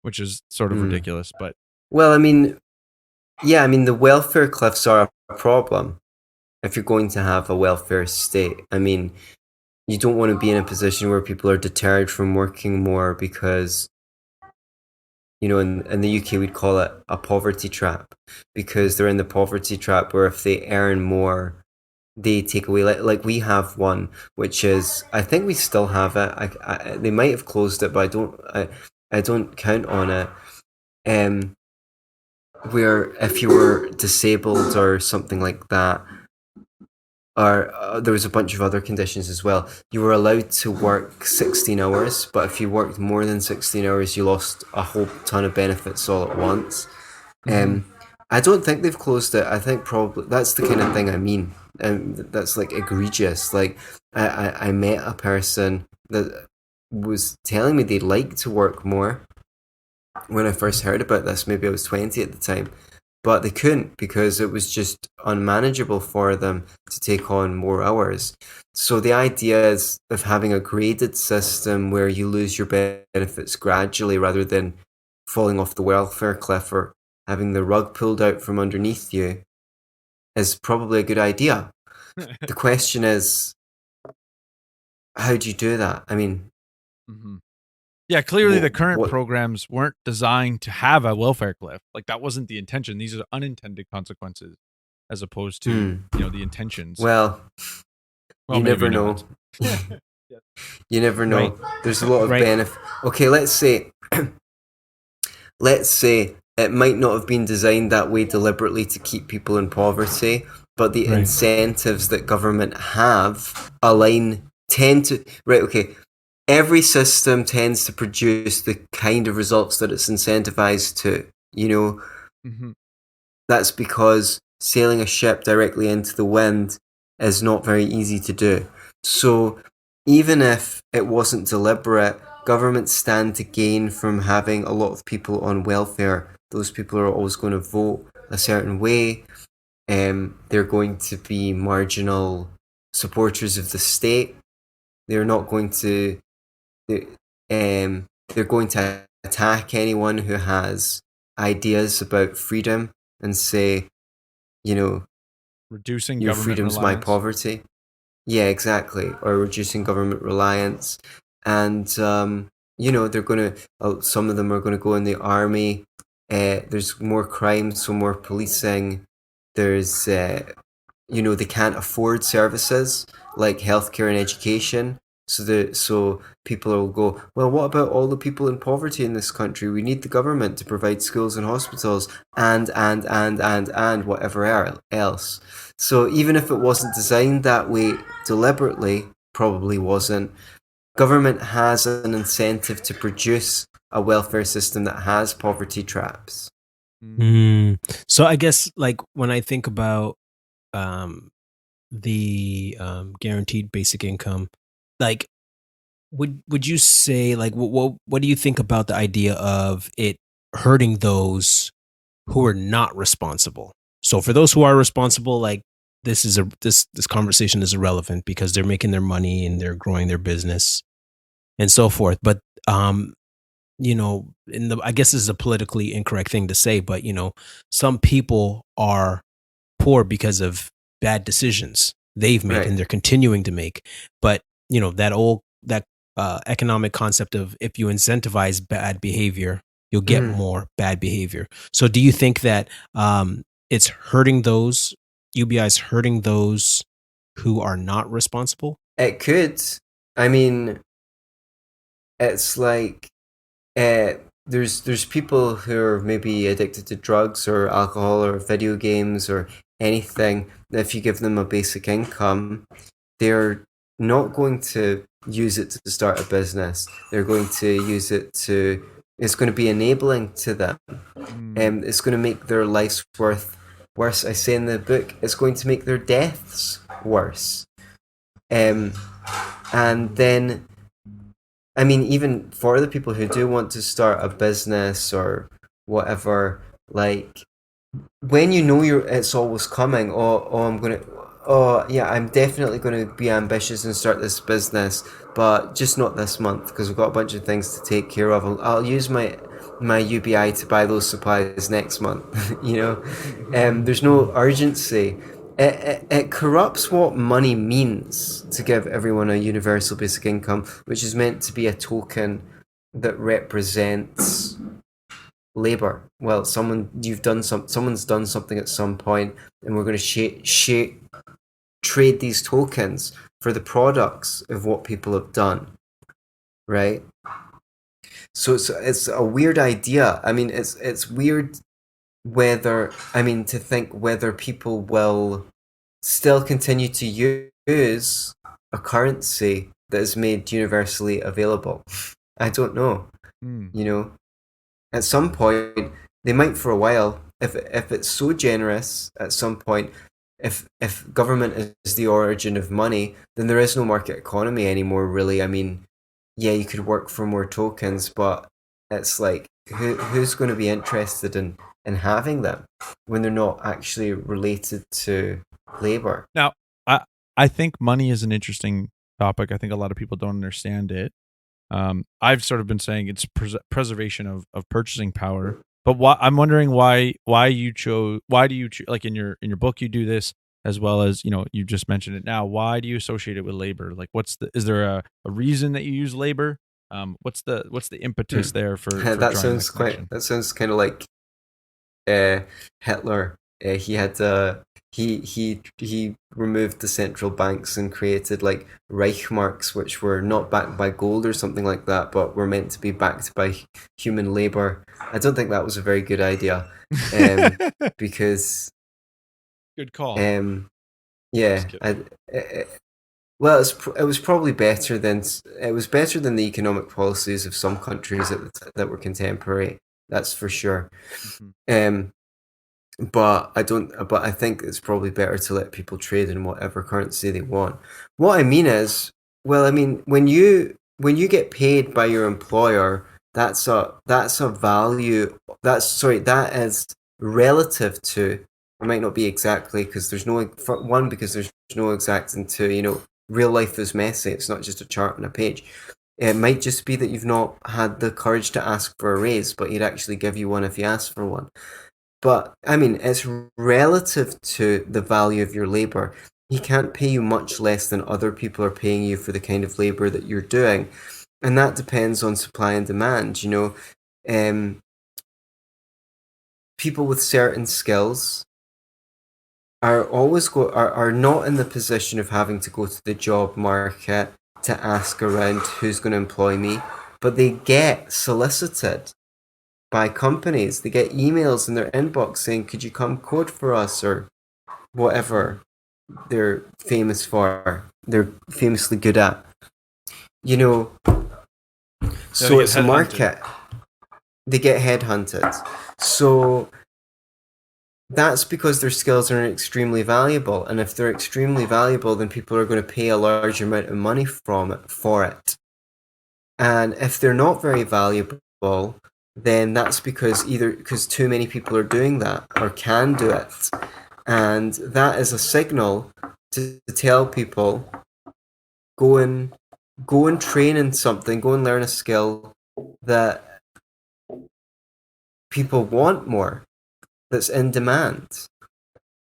which is sort of ridiculous. But well, the welfare cliffs are a problem if you're going to have a welfare state. You don't want to be in a position where people are deterred from working more because, in the UK we'd call it a poverty trap, because they're in the poverty trap where if they earn more, they take away. Like we have one, which is, I think we still have it. They might have closed it, but I don't count on it. Where if you were disabled or something like that, or there was a bunch of other conditions as well, you were allowed to work 16 hours, but if you worked more than 16 hours, you lost a whole ton of benefits all at once. I don't think they've closed it. I think probably that's the kind of thing I mean. That's like egregious. Like I met a person that was telling me they'd like to work more when I first heard about this. Maybe I was 20 at the time. But they couldn't because it was just unmanageable for them to take on more hours. So the idea is of having a graded system where you lose your benefits gradually rather than falling off the welfare cliff or having the rug pulled out from underneath you is probably a good idea. The question is, how do you do that? Yeah, clearly the current programs weren't designed to have a welfare cliff. Like that wasn't the intention. These are unintended consequences as opposed to, the intentions. Well, you never know. You never know. Right. There's a lot of benefit. Okay, let's say it might not have been designed that way deliberately to keep people in poverty, but the incentives that government have every system tends to produce the kind of results that it's incentivized to, That's because sailing a ship directly into the wind is not very easy to do. So even if it wasn't deliberate, governments stand to gain from having a lot of people on welfare. Those people are always going to vote a certain way. They're going to be marginal supporters of the state. They're not going to... they're going to attack anyone who has ideas about freedom and say, reducing your government freedom's reliance. My poverty. Yeah, exactly. Or reducing government reliance. And, they're going to, some of them are going to go in the army. There's more crime, so more policing. There's, they can't afford services like healthcare and education. So people will go, well, what about all the people in poverty in this country? We need the government to provide schools and hospitals and whatever else. So even if it wasn't designed that way deliberately, probably wasn't, government has an incentive to produce a welfare system that has poverty traps. So I guess like when I think about the guaranteed basic income, like would you say like what do you think about the idea of it hurting those who are not responsible? So for those who are responsible, like this conversation is irrelevant because they're making their money and they're growing their business and so forth. But I guess this is a politically incorrect thing to say, but some people are poor because of bad decisions they've made Right. and they're continuing to make. But that economic concept of if you incentivize bad behavior, you'll get more bad behavior. So do you think that it's hurting those UBIs hurting those who are not responsible? It could. I mean, it's like there's people who are maybe addicted to drugs or alcohol or video games or anything. If you give them a basic income, they're not going to use it to start a business. They're going to use it to. It's going to be enabling to them. It's going to make their lives worse. I say in the book, it's going to make their deaths worse. And then, I mean, even for the people who do want to start a business or whatever, like when you know it's always coming. I'm definitely going to be ambitious and start this business, but just not this month because we've got a bunch of things to take care of. I'll use my UBI to buy those supplies next month. There's no urgency. It corrupts what money means to give everyone a universal basic income, which is meant to be a token that represents labor. Well, someone's done something at some point, and we're going to trade these tokens for the products of what people have done, right? So it's a weird idea. I mean, it's weird to think whether people will still continue to use a currency that is made universally available. I don't know. At some point, they might for a while. If it's so generous, at some point, if government is the origin of money, then there is no market economy anymore, really. I mean, yeah, you could work for more tokens, but it's like, who's going to be interested in having them when they're not actually related to labor? Now, I think money is an interesting topic. I think a lot of people don't understand it. I've sort of been saying it's preservation of purchasing power. But I'm wondering why do you choose, like in your book you do this, as well as you just mentioned it now. Why do you associate it with labor? Like, is there a reason that you use labor? What's the impetus there for that sounds kind of like Hitler. He removed the central banks and created like Reichsmarks, which were not backed by gold or something like that, but were meant to be backed by human labor. I don't think that was a very good idea, because good call. Yeah, it was probably better than the economic policies of some countries that were contemporary. That's for sure. But I think it's probably better to let people trade in whatever currency they want. What I mean is, when you get paid by your employer, that's a value. That is relative to. It might not be exactly because there's no exact, and two, real life is messy. It's not just a chart on a page. It might just be that you've not had the courage to ask for a raise, but he'd actually give you one if you asked for one. But, it's relative to the value of your labor. He can't pay you much less than other people are paying you for the kind of labor that you're doing. And that depends on supply and demand, people with certain skills are not in the position of having to go to the job market to ask around who's going to employ me, but they get solicited by companies. They get emails in their inbox saying, could you come code for us, or whatever they're famous for, they're famously good at, so it's a market. they get headhunted. So that's because their skills are extremely valuable, and if they're extremely valuable, then people are going to pay a large amount of money for it. And if they're not very valuable, then that's because too many people are doing that or can do it, and that is a signal to tell people, go and train in something, go and learn a skill that people want more, that's in demand.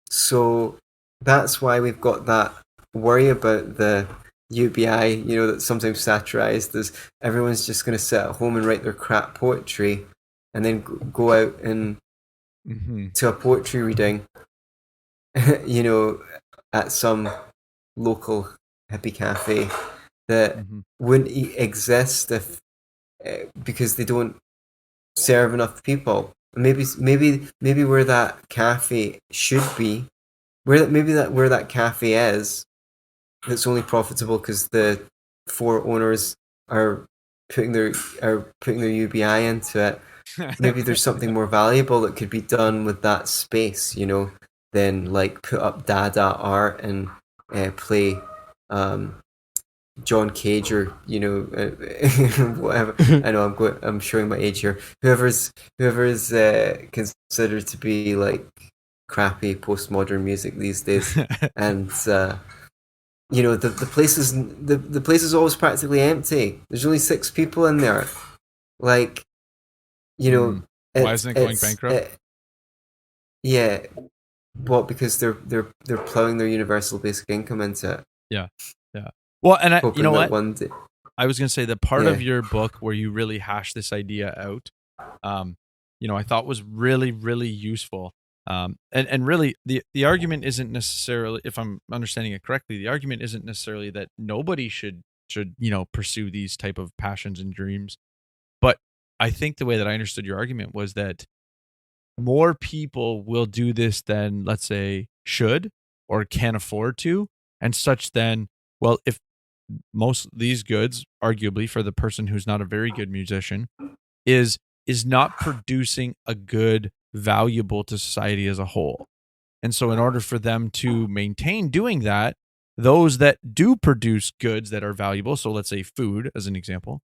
So that's why we've got that worry about the UBI, that's sometimes satirized as everyone's just going to sit at home and write their crap poetry and then go out and to a poetry reading, at some local hippie cafe that wouldn't exist if because they don't serve enough people. Maybe where that cafe should be, where that cafe is, it's only profitable because the 4 owners are putting their UBI into it. Maybe there's something more valuable that could be done with that space, than like put up Dada art and play John Cage or whatever. I know I'm showing my age here. Whoever's considered to be like crappy postmodern music these days, and the place is always practically empty. There's only 6 people in there. Like, why isn't it going bankrupt? Yeah, because they're plowing their universal basic income into it. Yeah. Well, and I was going to say the part of your book where you really hash this idea out, I thought was really, really useful. And really the argument isn't necessarily, if I'm understanding it correctly, the argument isn't necessarily that nobody should pursue these type of passions and dreams. But I think the way that I understood your argument was that more people will do this than, let's say, should or can afford to, and such then, well, if most of these goods, arguably for the person who's not a very good musician, is not producing a good, valuable to society as a whole. And so in order for them to maintain doing that, those that do produce goods that are valuable, so let's say food as an example,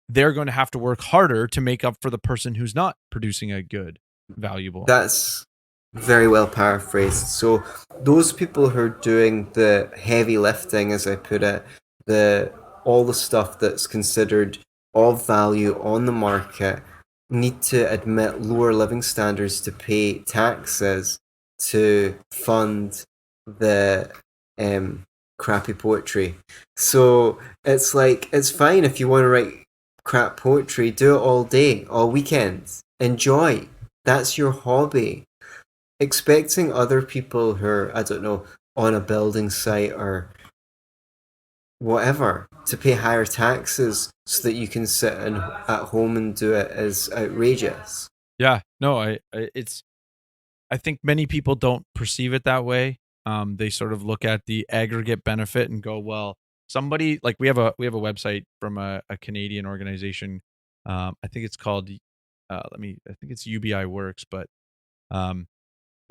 they're going to have to work harder to make up for the person who's not producing a good, valuable. That's very well paraphrased. So those people who are doing the heavy lifting, as I put it, all the stuff that's considered of value on the market, need to admit lower living standards to pay taxes to fund the crappy poetry. So it's like, it's fine if you want to write crap poetry, do it all day, all weekend, enjoy. That's your hobby. Expecting other people who are, I don't know, on a building site or whatever to pay higher taxes so that you can sit at home and do it is outrageous. Yeah, no, I think many people don't perceive it that way. They sort of look at the aggregate benefit and go, well, somebody, like we have a website from a Canadian organization. I think it's called I think it's UBI Works, but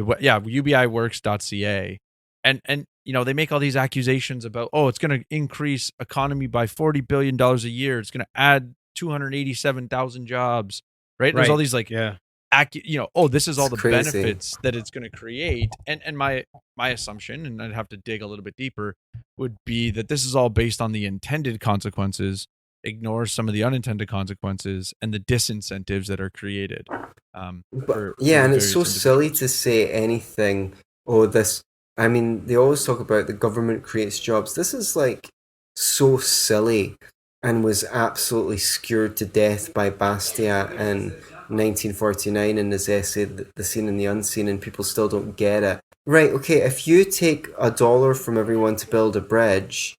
UBIworks.ca, and they make all these accusations about, it's going to increase economy by $40 billion a year. It's going to add 287,000 jobs, right? There's all these this is all the benefits that it's going to create. And my assumption, and I'd have to dig a little bit deeper, would be that this is all based on the intended consequences, ignores some of the unintended consequences and the disincentives that are created. And it's so silly to say anything. They always talk about the government creates jobs. This is like so silly and was absolutely skewered to death by Bastiat in 1949 in his essay, The Seen and the Unseen, and people still don't get it. Right, okay, if you take $1 from everyone to build a bridge,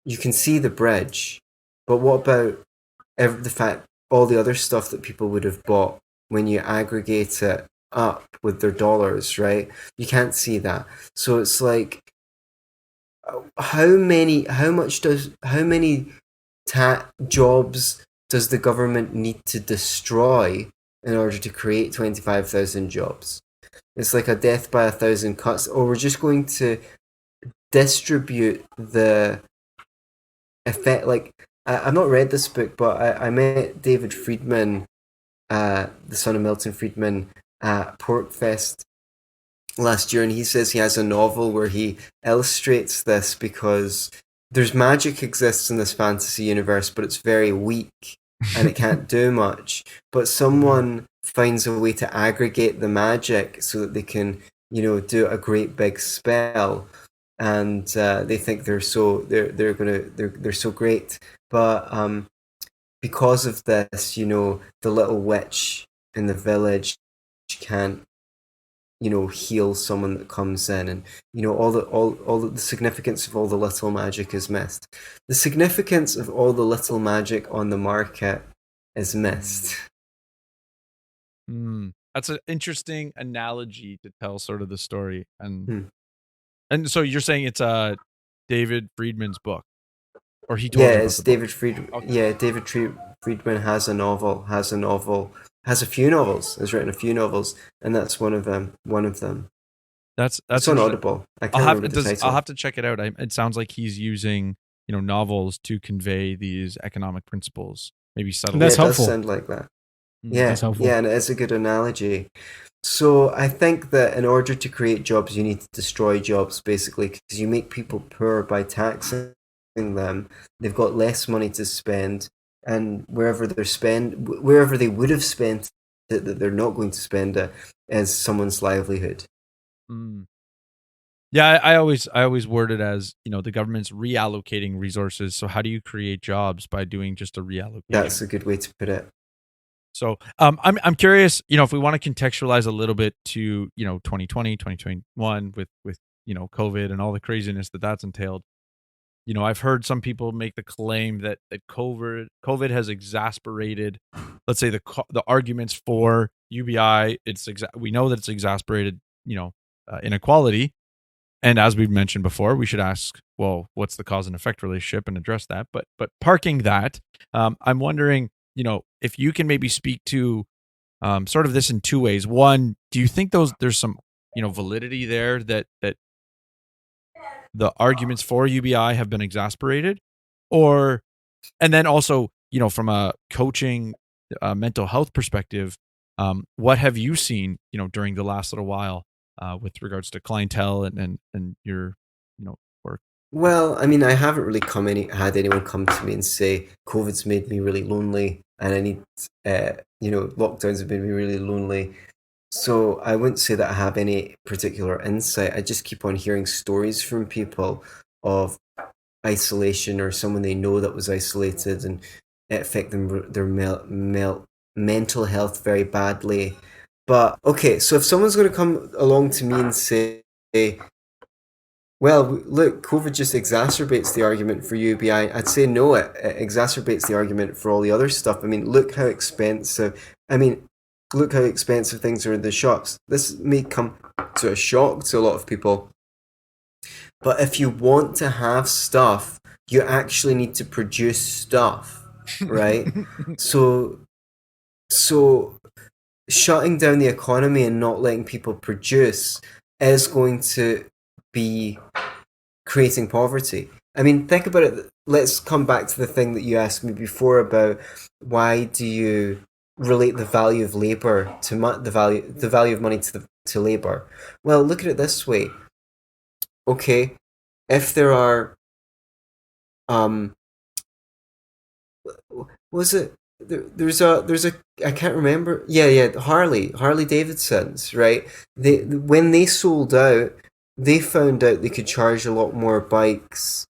you can see the bridge. But what about the fact all the other stuff that people would have bought when you aggregate it up with their dollars, right? You can't see that. So it's like, how many jobs does the government need to destroy in order to create 25,000 jobs? It's like a death by 1,000 cuts, or we're just going to distribute the effect. Like, I've not read this book, but I met David Friedman, the son of Milton Friedman, at Portfest last year, and he says he has a novel where he illustrates this because there's magic exists in this fantasy universe, but it's very weak and it can't do much. But someone finds a way to aggregate the magic so that they can, do a great big spell, and they think they're so great. But because of this, the little witch in the village can't heal someone that comes in, and all the significance of all the little magic is missed. The significance of all the little magic on the market is missed. That's an interesting analogy to tell sort of the story, and so you're saying it's David Friedman's book, or he told you about It's the David book? Friedman. Okay. Yeah, David Friedman has a few novels. Has written a few novels, and that's one of them. That's It's on Audible. I can't remember the title. I'll have to check it out. It sounds like he's using novels to convey these economic principles, maybe subtly. That's it helpful. does sound like that. That's helpful. Yeah, and it is a good analogy. So I think that in order to create jobs, you need to destroy jobs, basically, because you make people poor by taxing them. They've got less money to spend, and wherever they would have spent it, that they're not going to spend it, is someone's livelihood. Yeah, I always word it as the government's reallocating resources. So how do you create jobs? By doing just a reallocation. That's a good way to put it. So I'm curious, if we want to contextualize a little bit to 2020, 2021 with COVID and all the craziness that's entailed. I've heard some people make the claim that COVID has exasperated, let's say, the arguments for UBI. We know that it's exasperated inequality, and as we've mentioned before, we should ask, well, what's the cause and effect relationship, and address that. But parking that, I'm wondering, if you can maybe speak to sort of this in two ways. One, do you think there's some validity there that the arguments for UBI have been exasperated, and then also from a coaching mental health perspective, what have you seen during the last little while with regards to clientele and your work? Well, I mean, I haven't really had anyone come to me and say COVID's made me really lonely, and I need lockdowns have made me really lonely. So I wouldn't say that I have any particular insight. I just keep on hearing stories from people of isolation, or someone they know that was isolated, and it affected their mental health very badly. But okay, so if someone's going to come along to me and say, well, look, COVID just exacerbates the argument for UBI, I'd say no, it exacerbates the argument for all the other stuff. I mean, look how expensive things are in the shops. This may come to a shock to a lot of people, but if you want to have stuff, you actually need to produce stuff, right? So shutting down the economy and not letting people produce is going to be creating poverty. I mean, think about it. Let's come back to the thing that you asked me before about why do you relate the value of labor to the value of money to labor. Well, look at it this way. Okay, if there are there's a I can't remember. Yeah, Harley Davidsons, right? When they sold out, they found out they could charge a lot more bikes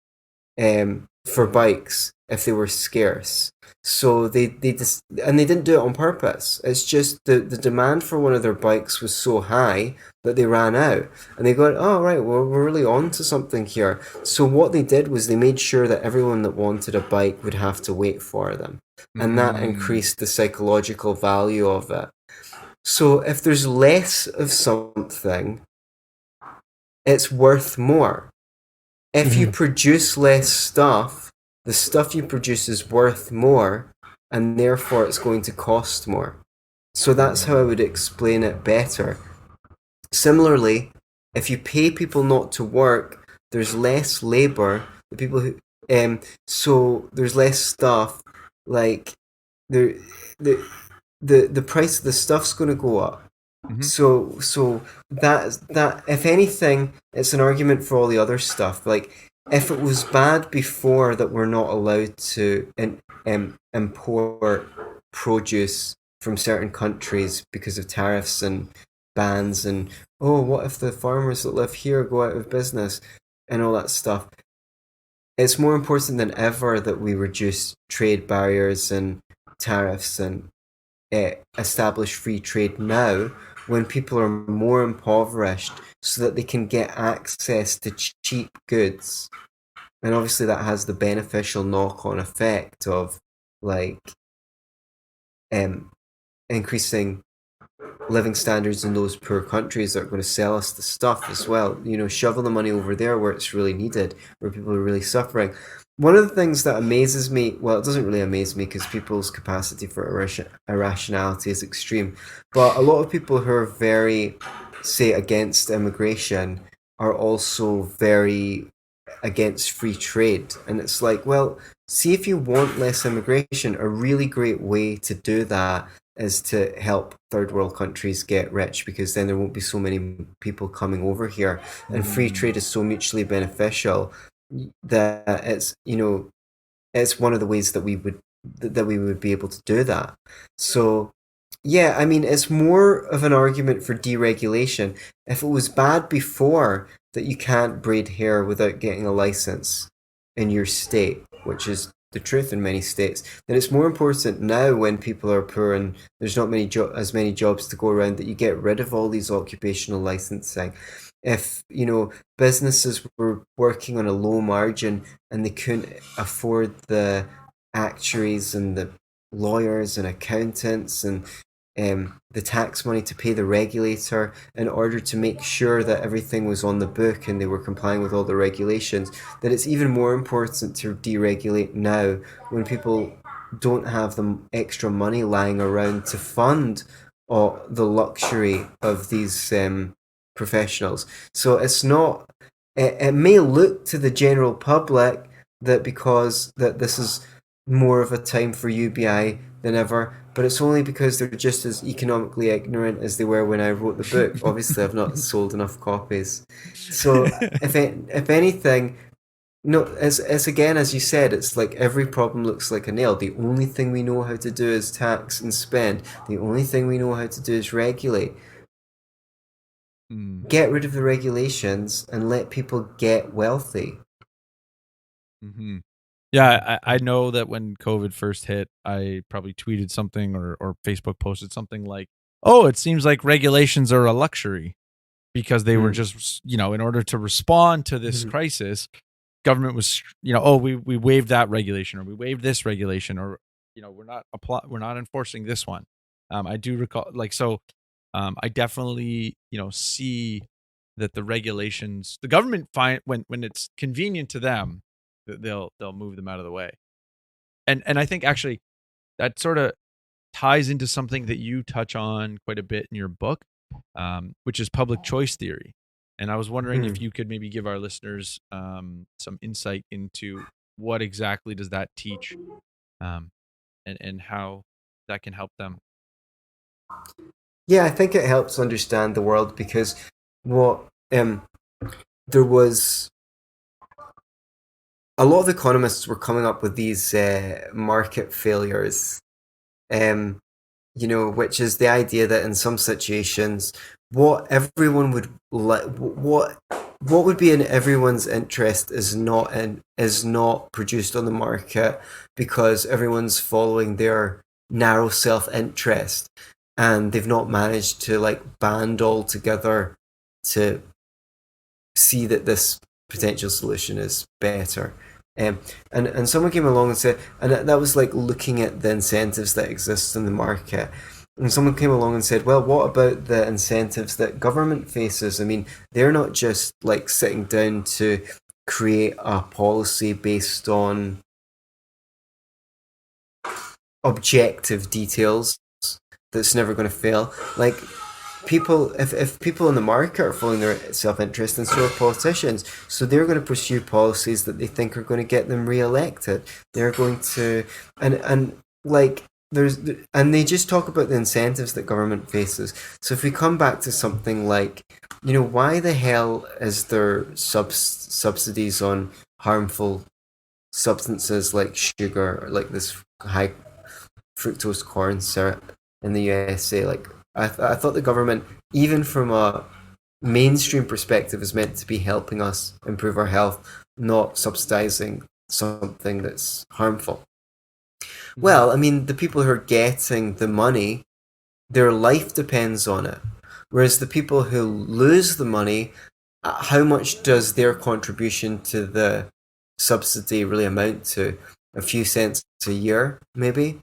for bikes if they were scarce. So they didn't do it on purpose. It's just the demand for one of their bikes was so high that they ran out, and they got, oh right, well, we're really on to something here. So what they did was they made sure that everyone that wanted a bike would have to wait for them, and that increased the psychological value of it. So if there's less of something, it's worth more. If you produce less stuff, the stuff you produce is worth more, and therefore it's going to cost more. So that's how I would explain it better. Similarly, if you pay people not to work, there's less labor. The people who, so there's less stuff. Like the the price of the stuff's going to go up. So that if anything, it's an argument for all the other stuff. Like if it was bad before that we're not allowed to import produce from certain countries because of tariffs and bans, and what if the farmers that live here go out of business and all that stuff. It's more important than ever that we reduce trade barriers and tariffs and establish free trade now, when people are more impoverished, so that they can get access to cheap goods. And obviously that has the beneficial knock-on effect of like increasing living standards in those poor countries that are going to sell us the stuff as well. Shovel the money over there where it's really needed, where people are really suffering. One of the things that amazes me, well, it doesn't really amaze me because people's capacity for irrationality is extreme, but a lot of people who are very, say, against immigration are also very against free trade. And it's like, well, see, if you want less immigration, a really great way to do that is to help third world countries get rich, because then there won't be so many people coming over here. And free trade is so mutually beneficial that it's one of the ways that we would be able to do that. So yeah, I mean, it's more of an argument for deregulation. If it was bad before that you can't braid hair without getting a license in your state, which is the truth in many states, then it's more important now, when people are poor and there's not as many jobs to go around, that you get rid of all these occupational licensing. If businesses were working on a low margin and they couldn't afford the actuaries and the lawyers and accountants and the tax money to pay the regulator in order to make sure that everything was on the book and they were complying with all the regulations, that it's even more important to deregulate now, when people don't have the extra money lying around to fund the luxury of these professionals. So it's not, it may look to the general public that because that this is more of a time for UBI than ever, but it's only because they're just as economically ignorant as they were when I wrote the book. Obviously, I've not sold enough copies. So if anything, no, it's again, as you said, it's like every problem looks like a nail. The only thing we know how to do is tax and spend. The only thing we know how to do is regulate. Get rid of the regulations and let people get wealthy. Yeah, I know that when COVID first hit, I probably tweeted something or Facebook posted something like, "Oh, it seems like regulations are a luxury," because they were just, in order to respond to this crisis, government was, we waived that regulation, or we waived this regulation, or we're not enforcing this one. I do recall, I definitely see that the regulations, the government find when it's convenient to them, they'll move them out of the way. And I think actually that sort of ties into something that you touch on quite a bit in your book, which is public choice theory. And I was wondering if you could maybe give our listeners some insight into what exactly does that teach, and how that can help them. Yeah, I think it helps understand the world, because there was a lot of economists were coming up with these market failures, which is the idea that in some situations, what everyone would what would be in everyone's interest is not produced on the market, because everyone's following their narrow self-interest, and they've not managed to band all together to see that this potential solution is better. And someone came along and said, and that was looking at the incentives that exist in the market. And someone came along and said, well, what about the incentives that government faces? I mean, they're not just sitting down to create a policy based on objective details that's never going to fail. Like people, if people in the market are following their self-interest, and so are politicians, so they're going to pursue policies that they think are going to get them re-elected. They're going to, and like and they just talk about the incentives that government faces. So if we come back to something like, why the hell is there subsidies on harmful substances like sugar, or like this high fructose corn syrup in the USA? Like, I thought the government, even from a mainstream perspective, is meant to be helping us improve our health, not subsidizing something that's harmful. Well, I mean, the people who are getting the money, their life depends on it. Whereas the people who lose the money, how much does their contribution to the subsidy really amount to? A few cents a year, maybe?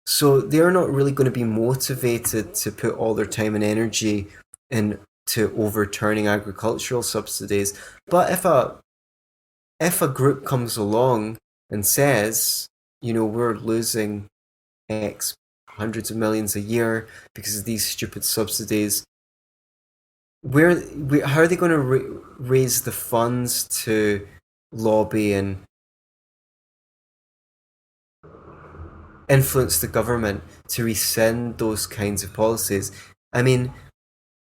So they're not really going to be motivated to put all their time and energy into overturning agricultural subsidies. But if a group comes along and says, we're losing X hundreds of millions a year because of these stupid subsidies, how are they going to raise the funds to lobby and influence the government to rescind those kinds of policies? I mean,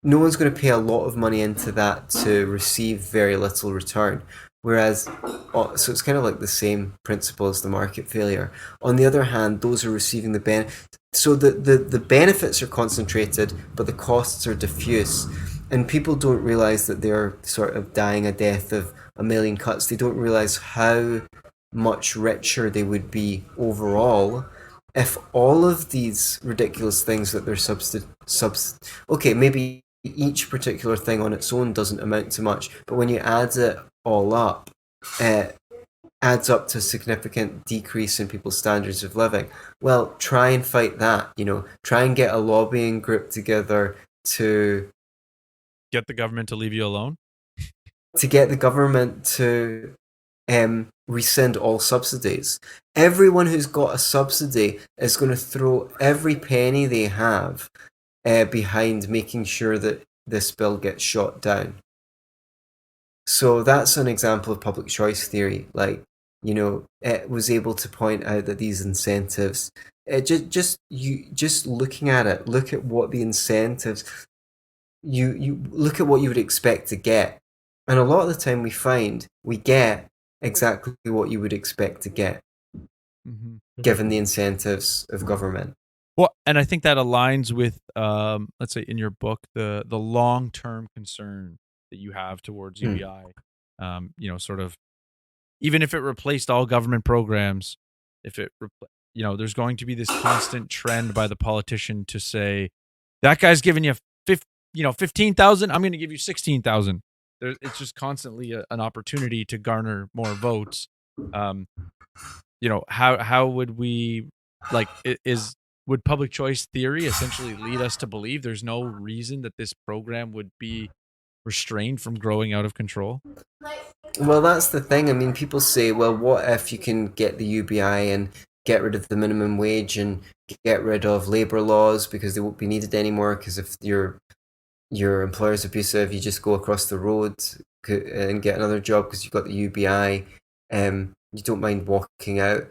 no one's going to pay a lot of money into that to receive very little return. Whereas, so it's kind of like the same principle as the market failure. On the other hand, those are receiving the benefit. So the benefits are concentrated, but the costs are diffuse. And people don't realize that they're sort of dying a death of a million cuts. They don't realize how much richer they would be overall if all of these ridiculous things that they're okay, maybe each particular thing on its own doesn't amount to much, but when you add it all up, it adds up to a significant decrease in people's standards of living. Well, try and fight that. Try and get a lobbying group together to get the government to leave you alone, to get the government to rescind all subsidies. Everyone who's got a subsidy is going to throw every penny they have behind making sure that this bill gets shot down. So that's an example of public choice theory. Like, it was able to point out that these incentives, just looking at it, look at what the incentives, you look at what you would expect to get. And a lot of the time we find we get exactly what you would expect to get, given the incentives of government. Well, and I think that aligns with, let's say in your book, the long-term concern that you have towards UBI. Sort of, even if it replaced all government programs, if it, there's going to be this constant trend by the politician to say, that guy's giving you 15,000, I'm going to give you 16,000. It's just constantly an opportunity to garner more votes. How would we, would public choice theory essentially lead us to believe there's no reason that this program would be restrained from growing out of control? Well, that's the thing. I mean, people say, well, what if you can get the UBI and get rid of the minimum wage and get rid of labour laws because they won't be needed anymore, because if your employer's abusive, you just go across the road and get another job because you've got the UBI, you don't mind walking out,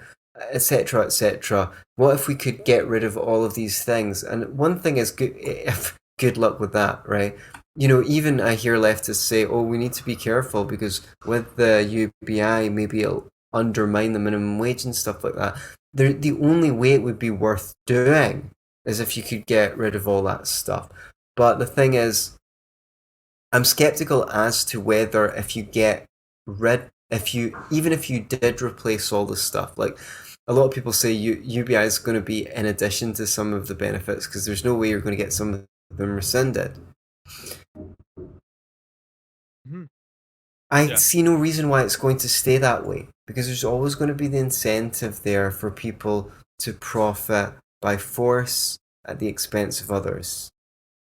etc., etc. What if we could get rid of all of these things? And one thing is, good luck with that, right? Even I hear leftists say, oh, we need to be careful because with the UBI, maybe it'll undermine the minimum wage and stuff like that. The only way it would be worth doing is if you could get rid of all that stuff. But the thing is, I'm skeptical as to whether if you did replace all this stuff, like a lot of people say UBI is going to be in addition to some of the benefits, because there's no way you're going to get some of them rescinded. I see no reason why it's going to stay that way, because there's always going to be the incentive there for people to profit by force at the expense of others.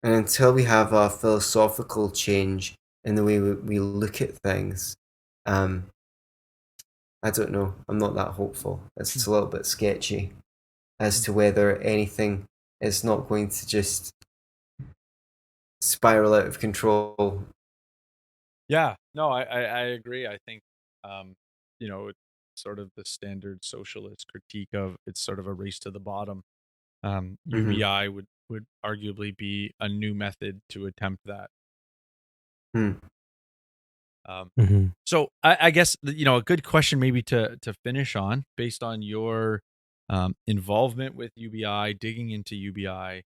And until we have a philosophical change in the way we look at things, I don't know. I'm not that hopeful. It's a little bit sketchy. as to whether anything is not going to just spiral out of control. Yeah, no, I agree. I think, it's sort of the standard socialist critique of it's sort of a race to the bottom. UBI would arguably be a new method to attempt that. So I guess a good question maybe to finish on, based on your involvement with UBI, digging into UBI,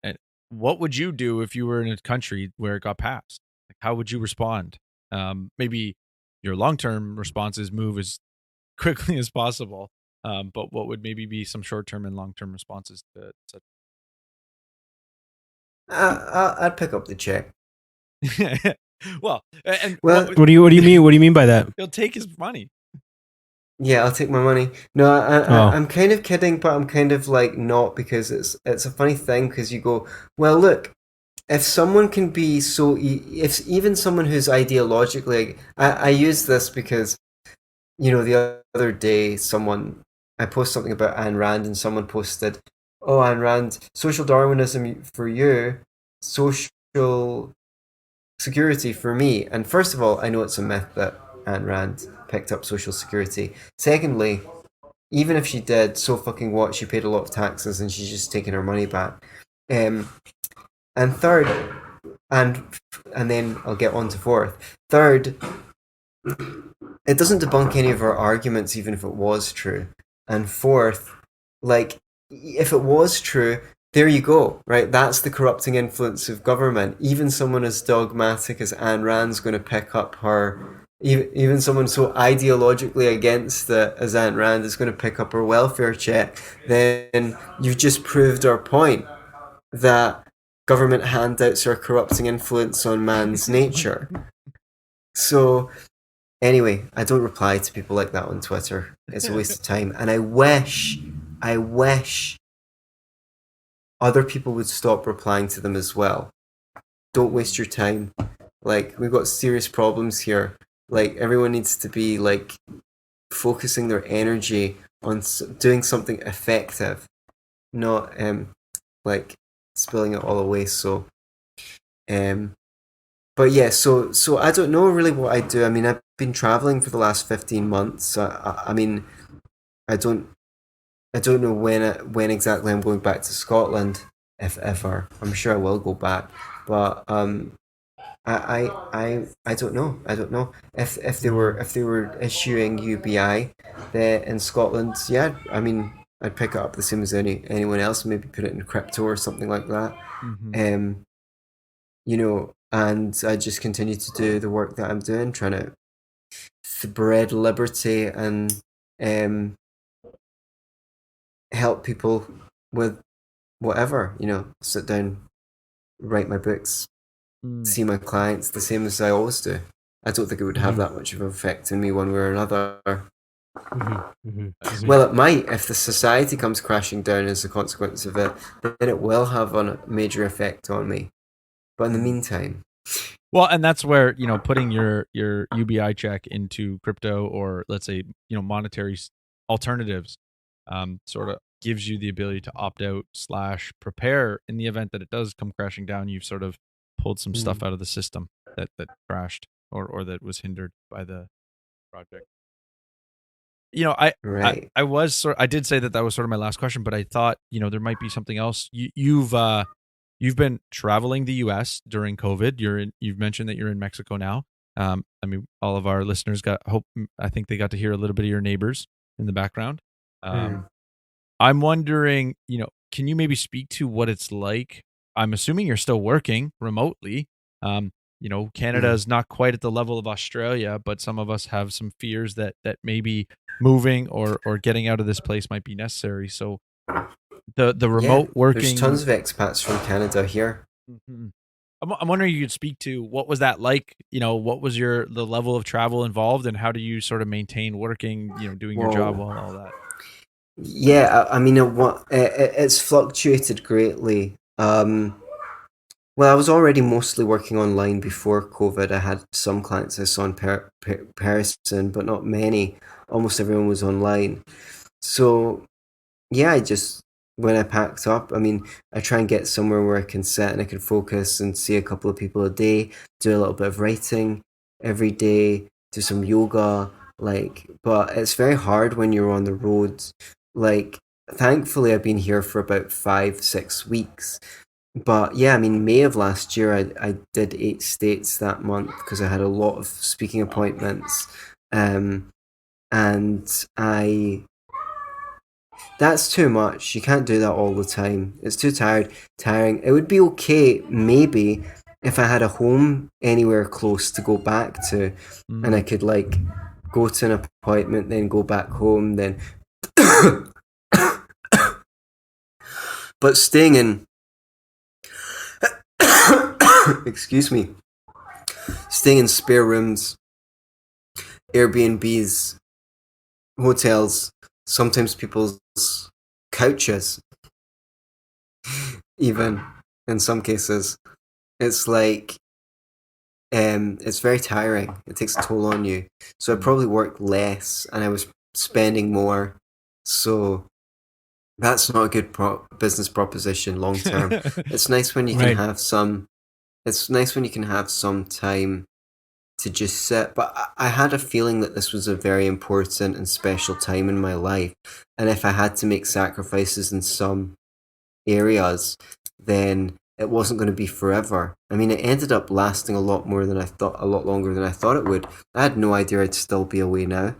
and what would you do if you were in a country where it got passed? Like, how would you respond? Maybe your long-term response is move as quickly as possible. But what would maybe be some short-term and long-term responses to such? I'd pick up the check. Well, and Well, What do you mean? What do you mean by that? he'll take his money. Yeah, I'll take my money. No, I'm kind of kidding, but I'm kind of like not, because it's a funny thing, because you go, well, look, if someone can be so, if even someone who's ideologically, I use this because, the other day I posted something about Ayn Rand, and someone posted, oh, Ayn Rand, social Darwinism for you, social security for me. And first of all, I know it's a myth that Ayn Rand picked up social security. Secondly, even if she did, so fucking what? She paid a lot of taxes and she's just taking her money back. And third, and then I'll get on to fourth. Third, it doesn't debunk any of her arguments, even if it was true. And fourth, like, if it was true, there you go, right? That's the corrupting influence of government. Even someone as dogmatic as Ayn Rand's going to pick up her, even someone so ideologically against it as Ayn Rand is going to pick up her welfare check. Then you've just proved our point that government handouts are a corrupting influence on man's nature. So anyway, I don't reply to people like that on Twitter. It's a waste of time. And I wish other people would stop replying to them as well. Don't waste your time. Like, we've got serious problems here. Like, everyone needs to be, like, focusing their energy on doing something effective, not, like, spilling it all away. So, but yeah, so I don't know really what I do. I mean, I've been traveling for the last 15 months. I mean, I don't know when exactly I'm going back to Scotland, if ever. I'm sure I will go back, but I don't know. I don't know if they were issuing UBI there in Scotland. Yeah, I mean, I'd pick it up the same as anyone else. Maybe put it in crypto or something like that. And I just continue to do the work that I'm doing, trying to spread liberty and help people with whatever, sit down, write my books, see my clients, the same as I always do. I don't think it would have that much of an effect on me one way or another. Well, it might if the society comes crashing down as a consequence of it. Then it will have a major effect on me. But in the meantime, well, and that's where putting your UBI check into crypto, or let's say monetary alternatives, sort of gives you the ability to opt out / prepare in the event that it does come crashing down. You've sort of pulled some stuff out of the system that crashed or that was hindered by the project. I did say that was sort of my last question, but I thought there might be something else. You've been traveling the U.S. during COVID. You've mentioned that you're in Mexico now. I mean, all of our listeners I think they got to hear a little bit of your neighbors in the background. I'm wondering, can you maybe speak to what it's like? I'm assuming you're still working remotely. Canada is not quite at the level of Australia, but some of us have some fears that maybe moving or getting out of this place might be necessary. So the remote working. There's tons of expats from Canada here. I'm wondering if you could speak to what was that like? What was the level of travel involved, and how do you sort of maintain working, doing your job while all that? Yeah, I mean, it's fluctuated greatly. Well, I was already mostly working online before COVID. I had some clients I saw in person, but not many. Almost everyone was online. So yeah, I just, when I packed up, I mean, I try and get somewhere where I can sit and I can focus and see a couple of people a day, do a little bit of writing every day, do some yoga, like, but it's very hard when you're on the road. Like, thankfully, I've been here for about 5, 6 weeks. But yeah, I mean, May of last year, I did 8 states that month because I had a lot of speaking appointments. And that's too much. You can't do that all the time. It's too tiring. It would be okay, maybe, if I had a home anywhere close to go back to, and I could like go to an appointment, then go back home, then. But staying in, excuse me, staying in spare rooms, Airbnbs, hotels, sometimes people's couches, even in some cases, it's like it's very tiring. It takes a toll on you. So I probably worked less and I was spending more. So that's not a good business proposition long term. It's nice when you can have some. It's nice when you can have some time to just sit. But I had a feeling that this was a very important and special time in my life, and if I had to make sacrifices in some areas, then it wasn't going to be forever. I mean, it ended up lasting a lot longer than I thought it would. I had no idea I'd still be away now.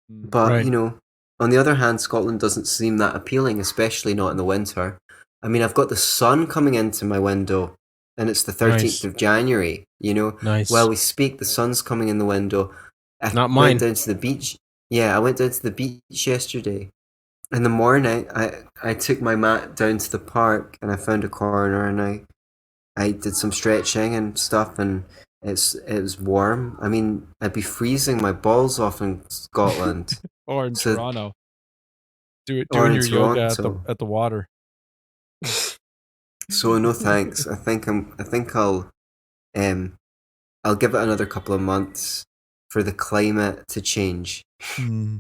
But, you know, on the other hand, Scotland doesn't seem that appealing, especially not in the winter. I mean, I've got the sun coming into my window, and it's the 13th of January, you know? Nice. While we speak, the sun's coming in the window. Not mine. Went down to the beach. Yeah, I went down to the beach yesterday. In the morning, I took my mat down to the park, and I found a corner, and I did some stretching and stuff, and it was warm. I mean, I'd be freezing my balls off in Scotland. Or in Toronto. Doing your Toronto. yoga at the water. So no thanks. I think I'll give it another couple of months for the climate to change.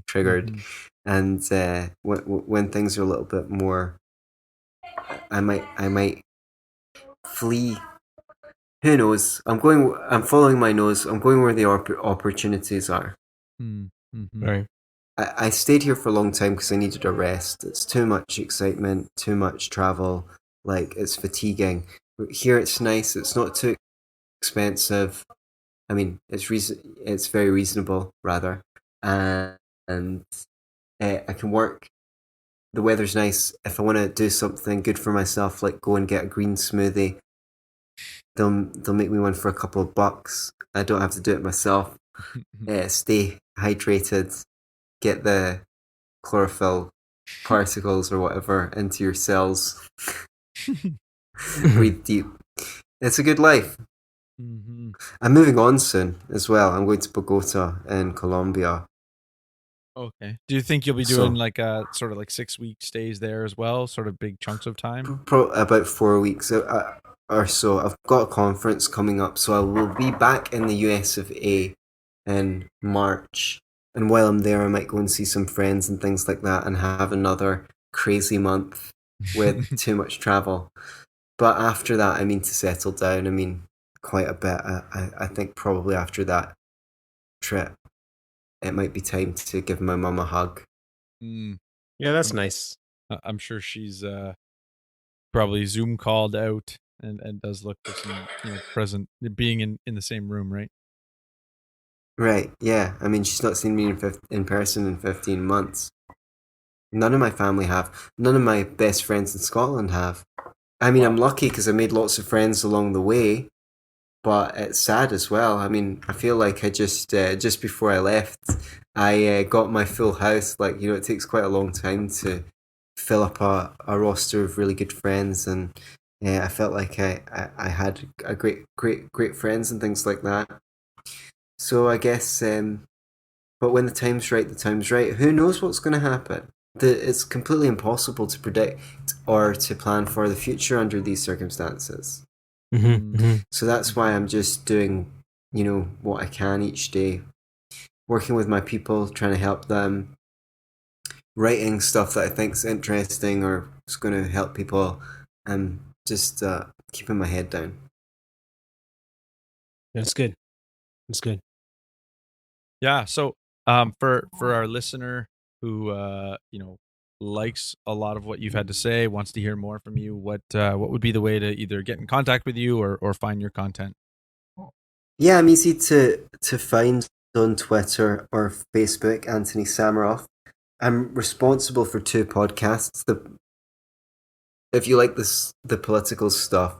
Triggered. And when things are a little bit more, I might flee. Who knows? I'm following my nose. I'm going where the opportunities are. Right. I stayed here for a long time because I needed a rest. It's too much excitement, too much travel. Like, it's fatiguing. Here it's nice. It's not too expensive. I mean, it's very reasonable, rather. And I can work. The weather's nice. If I want to do something good for myself, like go and get a green smoothie, they'll make me one for a couple of bucks. I don't have to do it myself. Stay hydrated. Get the chlorophyll particles or whatever into your cells. Breathe deep. It's a good life. I'm moving on soon as well. I'm going to Bogota in Colombia. Okay. Do you think you'll be doing like a sort of like 6-week stays there as well? Sort of big chunks of time? About 4 weeks or so. I've got a conference coming up, so I will be back in the US of A in March. And while I'm there, I might go and see some friends and things like that and have another crazy month with too much travel. But after that, I mean to settle down. I mean, quite a bit. I think probably after that trip, it might be time to give my mum a hug. Yeah, that's nice. I'm sure she's probably Zoom called out and does look for some present, being in the same room, right? Right, yeah. I mean, she's not seen me in person in 15 months. None of my family have. None of my best friends in Scotland have. I mean, I'm lucky because I made lots of friends along the way, but it's sad as well. I mean, I feel like I just before I left, I got my full house. Like, it takes quite a long time to fill up a roster of really good friends, and I felt like I had a great friends and things like that. So I guess, but when the time's right, the time's right. Who knows what's going to happen? It's completely impossible to predict or to plan for the future under these circumstances. So that's why I'm just doing, what I can each day, working with my people, trying to help them, writing stuff that I think's interesting or is going to help people, and just keeping my head down. That's good. That's good. Yeah. So, for our listener who likes a lot of what you've had to say, wants to hear more from you, what would be the way to either get in contact with you or find your content? Yeah, I'm easy to find on Twitter or Facebook, Antony Sammeroff. I'm responsible for 2 podcasts. If you like the political stuff,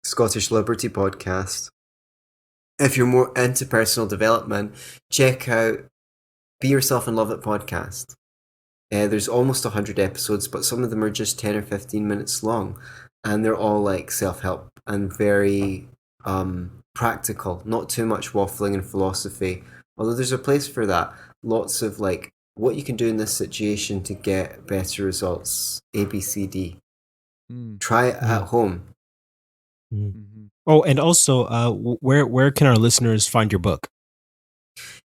Scottish Liberty podcast. If you're more into personal development, check out Be Yourself and Love It podcast. There's almost 100 episodes, but some of them are just 10 or 15 minutes long, and they're all like self-help and very practical, not too much waffling and philosophy, although there's a place for that. Lots of like what you can do in this situation to get better results, ABCD. Try it at home. Mm-hmm. Oh, and also, where can our listeners find your book?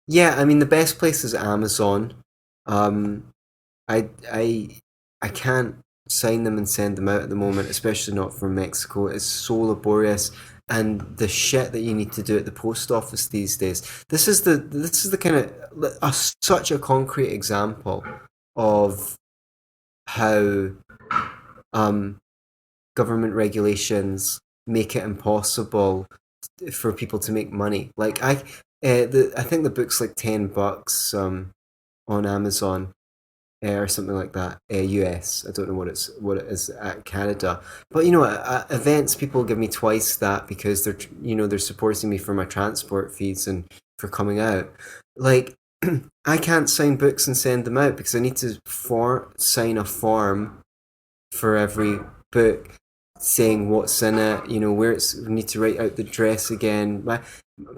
Yeah, I mean, the best place is Amazon. I can't sign them and send them out at the moment, especially not from Mexico. It's so laborious, and the shit that you need to do at the post office these days. This is the kind of such a concrete example of how government regulations make it impossible for people to make money. Like I think the book's like $10 on Amazon. Or something like that, US. I don't know what it is at Canada, but at events people give me twice that because they're supporting me for my transport fees and for coming out. Like I can't sign books and send them out because I need to sign a form for every book saying what's in it, where we need to write out the address again,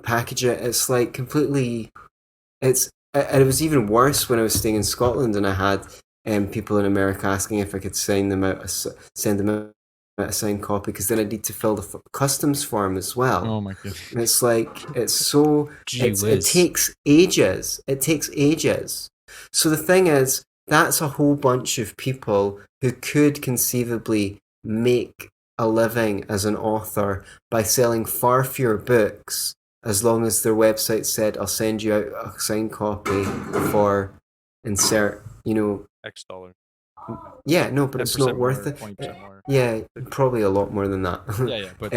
package it. It's like completely. And it was even worse when I was staying in Scotland and I had people in America asking if I could send them out a signed copy, because then I need to fill the customs form as well. Oh my goodness! And it's like it takes ages. It takes ages. So the thing is, that's a whole bunch of people who could conceivably make a living as an author by selling far fewer books, as long as their website said, I'll send you out a signed copy for insert, X dollar. Yeah, no, but it's not worth it. 20% more. Yeah, probably a lot more than that. Yeah, but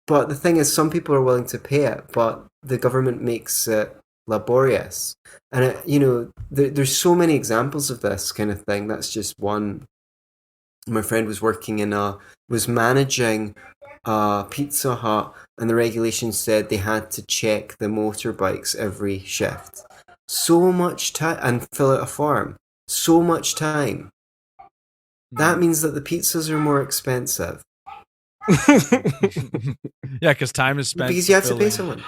but the thing is, some people are willing to pay it, but the government makes it laborious, and there's so many examples of this kind of thing. That's just one. My friend was managing Pizza Hut, and the regulations said they had to check the motorbikes every shift. So much time, and fill out a form. So much time. That means that the pizzas are more expensive. Yeah, because time is spent because you have to pay someone.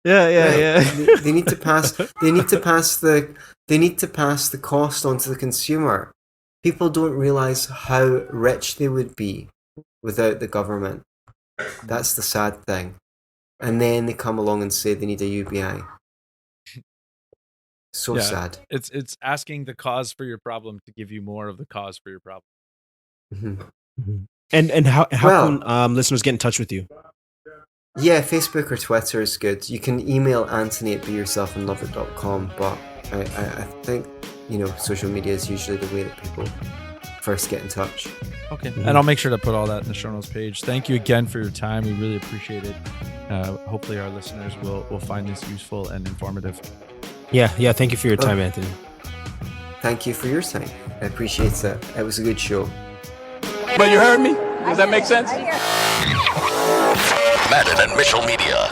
Yeah. They need to pass. They need to pass the cost onto the consumer. People don't realize how rich they would be without the government. That's the sad thing. And then they come along and say they need a UBI. So sad. It's asking the cause for your problem to give you more of the cause for your problem. Mm-hmm. Mm-hmm. And how can listeners get in touch with you? Yeah, Facebook or Twitter is good. You can email Antony at beyourselfandloveit.com, but I think social media is usually the way that people first get in touch. Okay, and I'll make sure to put all that in the show notes page. Thank you again for your time. We really appreciate it. Hopefully our listeners will find this useful and informative. Yeah. Thank you for your time, Antony. Thank you for your time. I appreciate it. It was a good show. But you heard me? Does that make sense? Madden and Mitchell Media.